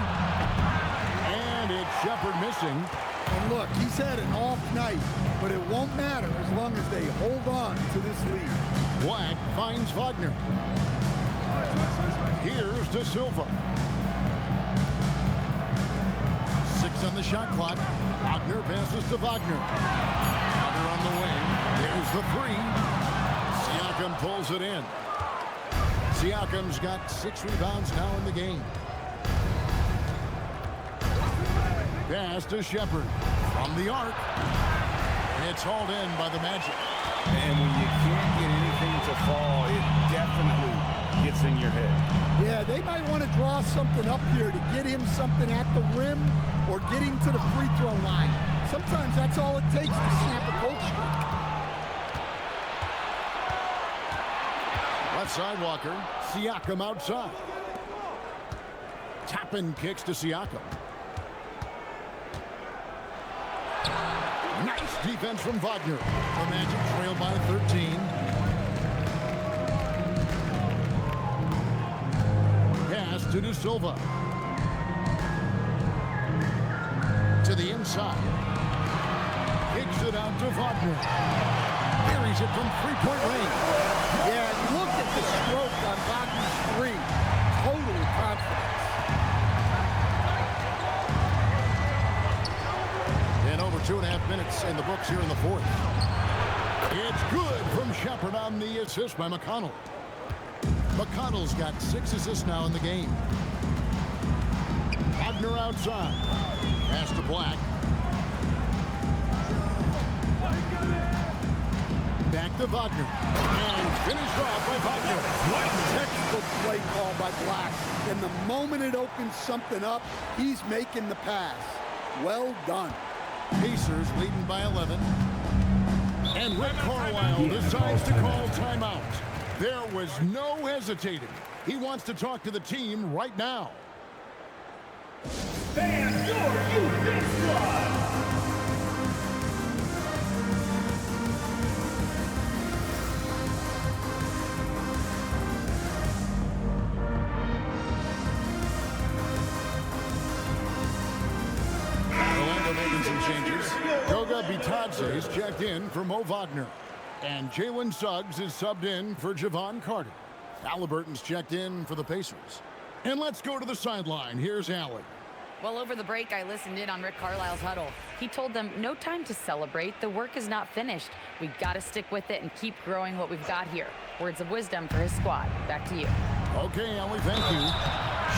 And it's Shepard missing. And look, he's had an off night, but it won't matter as long as they hold on to this lead. Black finds Wagner. Here's De Silva. 6 on the shot clock. Wagner passes to Wagner. Wagner on the wing. There's the 3. Siakam pulls it in. Siakam's got 6 rebounds now in the game. Pass to Shepard from the arc. It's hauled in by the Magic. And when you can't get anything to fall, it definitely gets in your head. Yeah, they might want to draw something up here to get him something at the rim or get him to the free throw line. Sometimes that's all it takes to snap a cold streak. Left side Walker. Siakam outside. Toppin kicks to Siakam. Nice defense from Wagner. The Magic trail by 13. Pass to De Silva. To the inside. Kicks it out to Wagner. Buries it from three-point range. Yeah, look at the stroke on Wagner's 3. Totally confident. And over 2.5 minutes in the books here in the fourth. It's good from Shepard on the assist by McConnell. McConnell's got 6 assists now in the game. Wagner outside. Pass to Black. Back to Wagner. And finished off by Wagner. Textbook play call by Black. And the moment it opens something up, he's making the pass. Well done. Pacers leading by 11. And Rick Carlisle decides to call timeout. There was no hesitating. He wants to talk to the team right now. Fans, your youth squad. Orlando making some changes. Goga Bitadze is checked in for Mo Wagner. And Jalen Suggs is subbed in for Javon Carter. Halliburton's checked in for the Pacers. And let's go to the sideline. Here's Allen. Well, over the break, I listened in on Rick Carlisle's huddle. He told them, no time to celebrate. The work is not finished. We've got to stick with it and keep growing what we've got here. Words of wisdom for his squad. Back to you. Okay, Allie, thank you.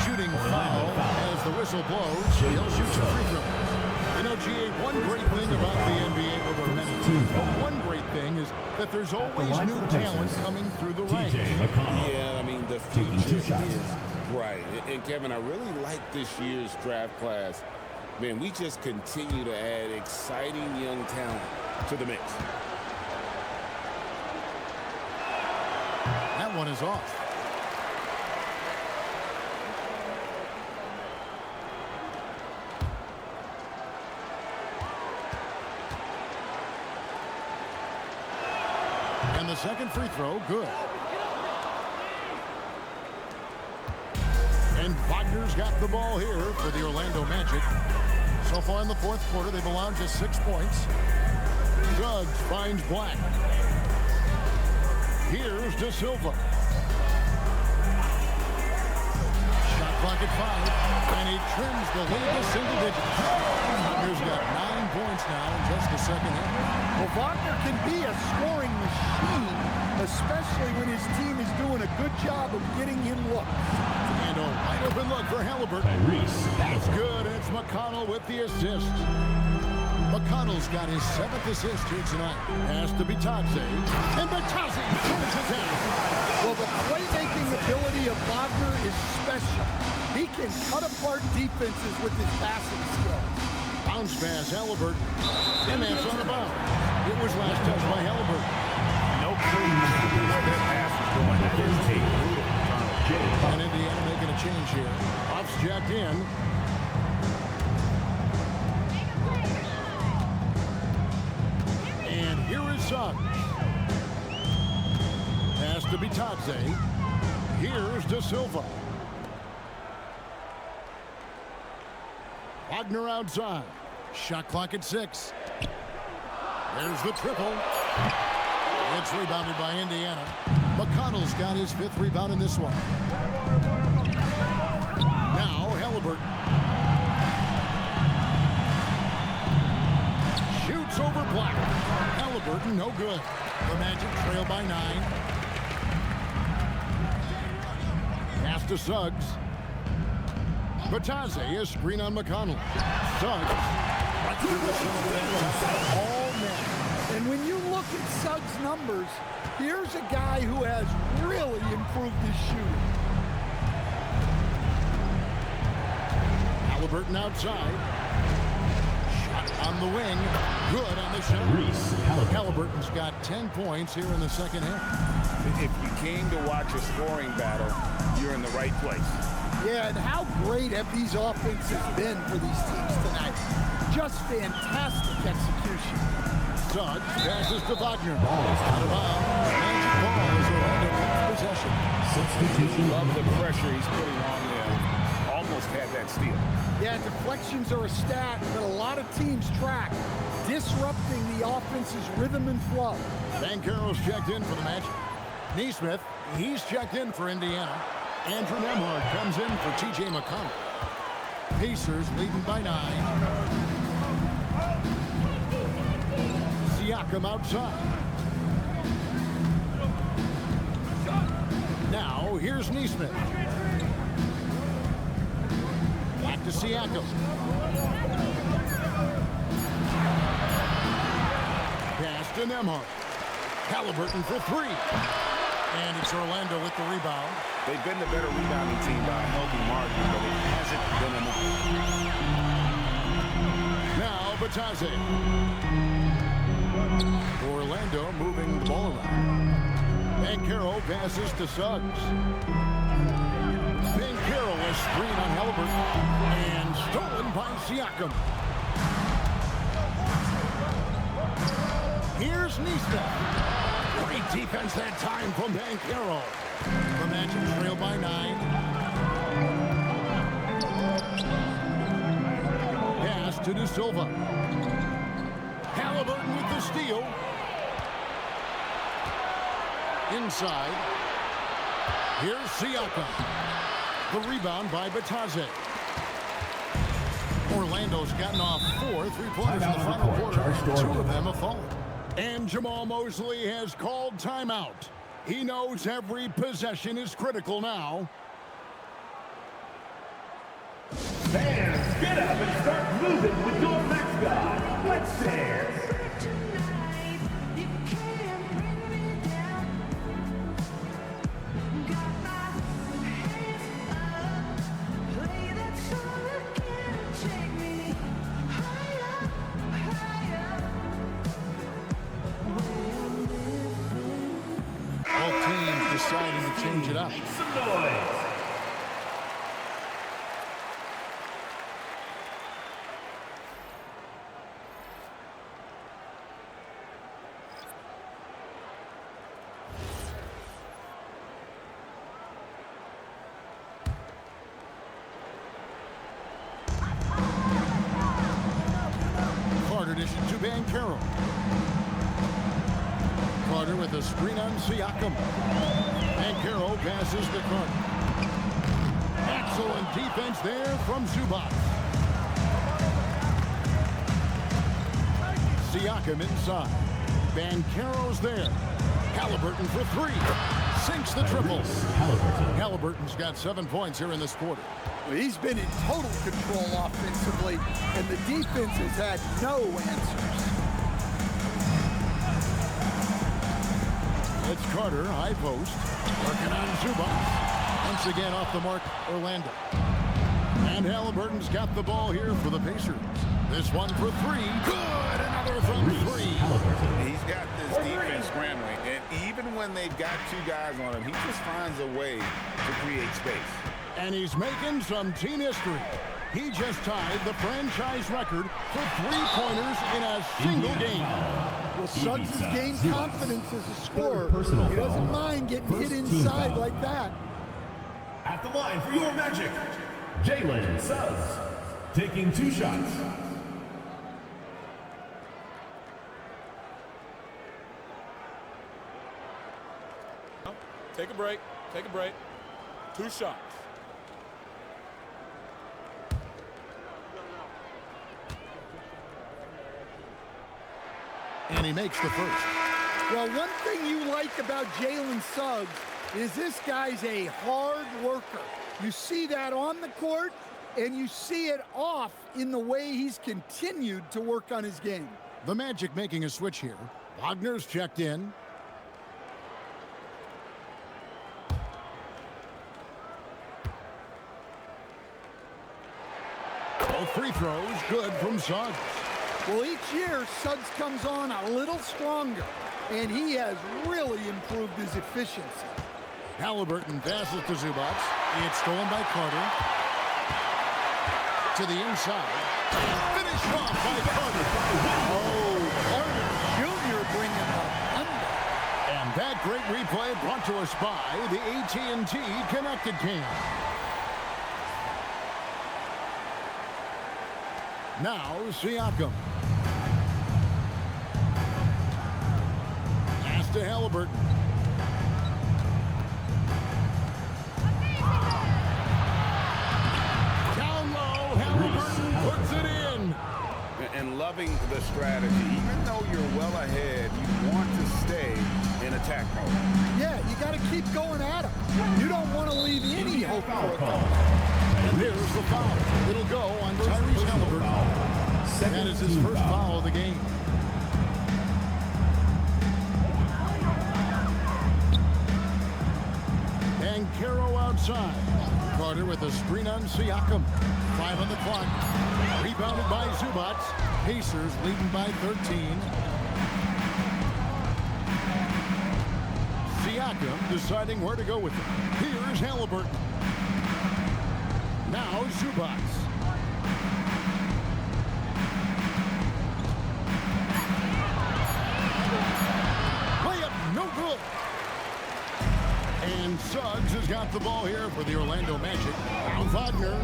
Shooting foul as the whistle blows. He'll shoot some free throws. You know, GA, one great thing about the NBA over many teams, but one great thing is that there's always new talent coming through the ranks. Yeah, I mean, the future is bright. And Kevin, I really like this year's draft class. Man, we just continue to add exciting young talent to the mix. That one is off. And the second free throw, good. And Wagner's got the ball here for the Orlando Magic. So far in the fourth quarter, they've allowed just 6 points. Suggs finds Black. Here's De Silva. Shot clock at 5, and he trims the lead to single digits. Wagner's got 9 points now in just the second half. Well, Wagner can be a scoring machine, especially when his team is doing a good job of getting him looks. And a wide open look for Halliburton. That's good. It's McConnell with the assist. McConnell's got his 7th assist here tonight. Pass to Bitadze. And Bitadze turns it down. Well, the playmaking ability of Wagner is special. He can cut apart defenses with his passing skills. Bounce pass, Halliburton. And that's on the bounce. It was last touch by Halliburton. No clue where that pass is going. That is brutal. And Indiana making a change here. Buffs jacked in. And here is Suggs. Pass to Bitadze. Here's De Silva. Wagner outside. Shot clock at 6. There's the triple. It's rebounded by Indiana. McConnell's got his 5th rebound in this one. Now Halliburton. Shoots over Black. Halliburton, no good. The Magic trail by 9. Pass to Suggs. Bitadze, a screen on McConnell. Suggs. Right through the center of all net. And when you look at Suggs' numbers, here's a guy who has really improved his shooting. Halliburton outside. Shot on the wing. Good on the shot. Halliburton's got 10 points here in the second half. If you came to watch a scoring battle, you're in the right place. Yeah, and how great have these offenses been for these teams tonight? Just fantastic execution. Suggs passes to Wagner. Ball is out of bounds. Magic ball is Orlando possession. Substitution. Love the pressure he's putting on there. Almost had that steal. Yeah, deflections are a stat that a lot of teams track, disrupting the offense's rhythm and flow. Banchero's checked in for the Magic. Neesmith, he's checked in for Indiana. Andrew Nembhard comes in for T.J. McConnell. Pacers leading by 9. Siakam outside. Now, here's Neesmith. Back to Siakam. Pass to Nembhard. Halliburton for three. And it's Orlando with the rebound. They've been the better rebounding team by a healthy margin, but it hasn't been enough. Now, Batadze. Orlando moving the ball around. Banchero passes to Suggs. Banchero a screen on Halliburton. And stolen by Siakam. Here's Neesmith. Great defense that time from Banchero. The Magic trail by 9. Pass to De Silva. Halliburton with the steal. Inside. Here's Siakam. The rebound by Batadze. Orlando's gotten off 4 3-pointers in the final quarter. 2 of them have fallen. And Jamal Mosley has called timeout. He knows every possession is critical now. Fans, get up and start moving with your mascot. Let's dance. Both teams deciding to change it up. Make some noise. Carter dishes to Banchero. Carter with a screen on Siakam. Banchero passes to Carter. Excellent defense there from Zubac. Siakam inside. Banchero's there. Halliburton for three. Sinks the triple. Halliburton's got 7 points here in this quarter. Well, he's been in total control offensively, and the defense has had no answers. It's Carter, high post, working on Zubac. Once again off the mark, Orlando. And Halliburton's got the ball here for the Pacers. This one for three. Good! Another from three. He's got this defense scrambling, and even when they've got 2 guys on him, he just finds a way to create space. And he's making some team history. He just tied the franchise record for 3-pointers in a single game. Well, Suggs has gained confidence as a scorer. Personal He doesn't foul. mind getting First hit team inside foul. like that. At the line for your Magic, Jalen Suggs, taking 2 shots. Take a break. Take a break. 2 shots. And he makes the first. Well, one thing you like about Jalen Suggs is this guy's a hard worker. You see that on the court, and you see it off in the way he's continued to work on his game. The Magic making a switch here. Wagner's checked in. Both free throws good from Suggs. Well, each year, Suggs comes on a little stronger, and he has really improved his efficiency. Halliburton passes to Zubac. It's stolen by Carter. To the inside. Finished off by Carter. Oh, Carter Jr. bringing the thunder. And that great replay brought to us by the AT&T Connected Cam. Now, Siakam. Pass to Halliburton. Down low, Halliburton puts it in. and loving the strategy. Even though you're well ahead, you want to stay in attack mode. Yeah, you got to keep going at him. You don't want to leave any hope for a goal. And there's the foul. It'll go on Tyrese Halliburton. That is his first foul of the game. And Caro outside. Carter with a screen on Siakam. 5 on the clock. Rebounded by Zubac. Pacers leading by 13. Siakam deciding where to go with it. Here's Halliburton. Now Zubac. Layup, no good. And Suggs has got the ball here for the Orlando Magic. Now Wagner.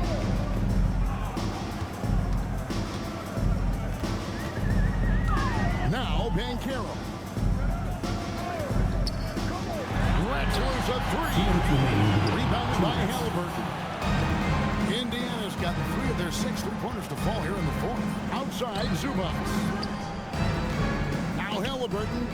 Now Bancaro. Rattlers a three. Rebounded by Halliburton. Indiana's got 3 of their 6 3-pointers to fall here in the fourth. Outside Zubac. Now Halliburton.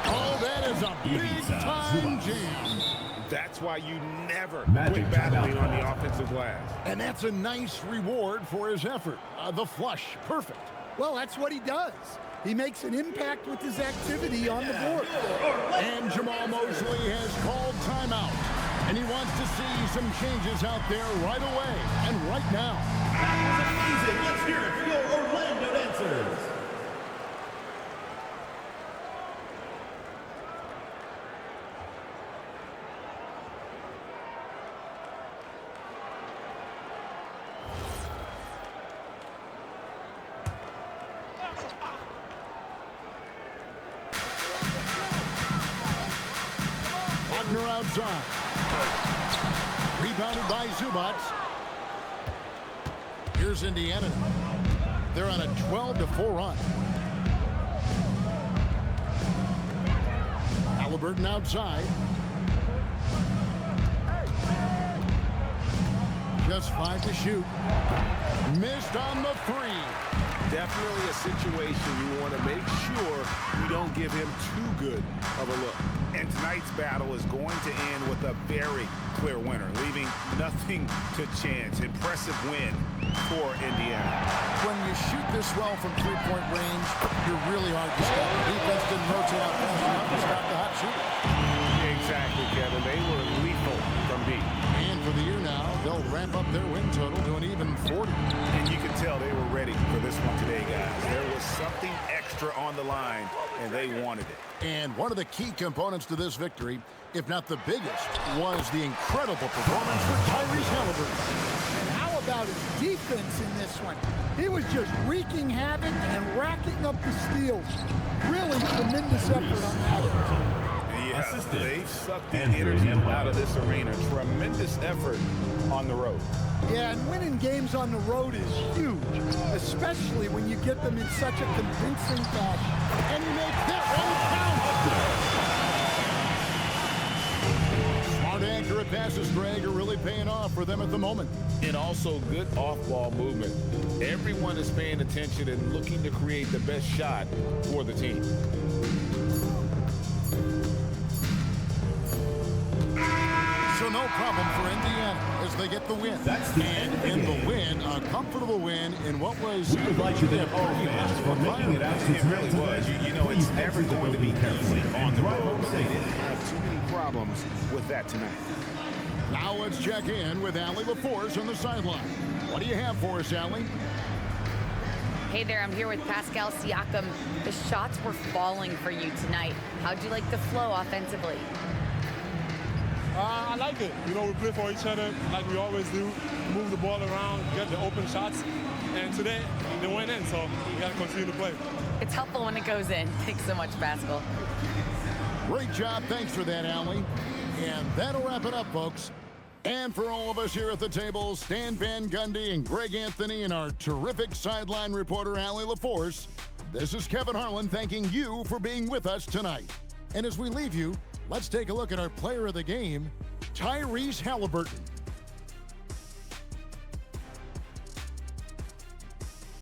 Oh, that is a big-time jam. That's why you never Magic quit battling timeout. on the offensive glass. And that's a nice reward for his effort. The flush, perfect. Well, that's what he does. He makes an impact with his activity on the board. And Jamal Mosley has called timeout. And he wants to see some changes out there right away and right now. That was amazing. Let's hear it for your Orlando dancers. Wagner outside. Rebounded by Zubac. Here's Indiana. They're on a 12-4 run. Halliburton outside. Just 5 to shoot. Missed on the 3. Definitely a situation you want to make sure you don't give him too good of a look. And tonight's battle is going to end with a very clear winner, leaving nothing to chance. Impressive win for Indiana. When you shoot this well from three-point range, you're really hard to stop. The defense didn't rotate out fast enough to stop the hot shooter. Exactly, Kevin. They were lethal from deep. And for the year now, they'll ramp up their win total to an even 40. And you can tell they were ready for this one today, guys. There was something extra on the line, and they wanted it. And one of the key components to this victory, if not the biggest, was the incredible performance for Tyrese Halliburton. And how about his defense in this one? He was just wreaking havoc and racking up the steals. Really tremendous effort on that. Yeah, they sucked the energy out of this arena. Tremendous effort on the road. Yeah, and winning games on the road is huge, especially when you get them in such a convincing fashion. And he makes that one count. Smart, accurate passes, Greg, are really paying off for them at the moment. And also good off-ball movement. Everyone is paying attention and looking to create the best shot for the team. So no problem for Indiana as they get the win. That's the and end of the in the game. win, a comfortable win in what was... We would like to thank all fans for making it out to It really was. You know, it's never going to be carefully easy on the road. home safe. Have too many problems with that tonight. Now let's check in with Allie LaForce on the sideline. What do you have for us, Allie? Hey there, I'm here with Pascal Siakam. The shots were falling for you tonight. How'd you like the flow offensively? I like it. You know, we play for each other like we always do. Move the ball around, get the open shots. And today, they went in, so we got to continue to play. It's helpful when it goes in. Thanks so much, Pascal. Great job. Thanks for that, Allie. And that'll wrap it up, folks. And for all of us here at the table, Stan Van Gundy and Greg Anthony and our terrific sideline reporter, Allie LaForce, this is Kevin Harlan thanking you for being with us tonight. And as we leave you, let's take a look at our player of the game, Tyrese Halliburton.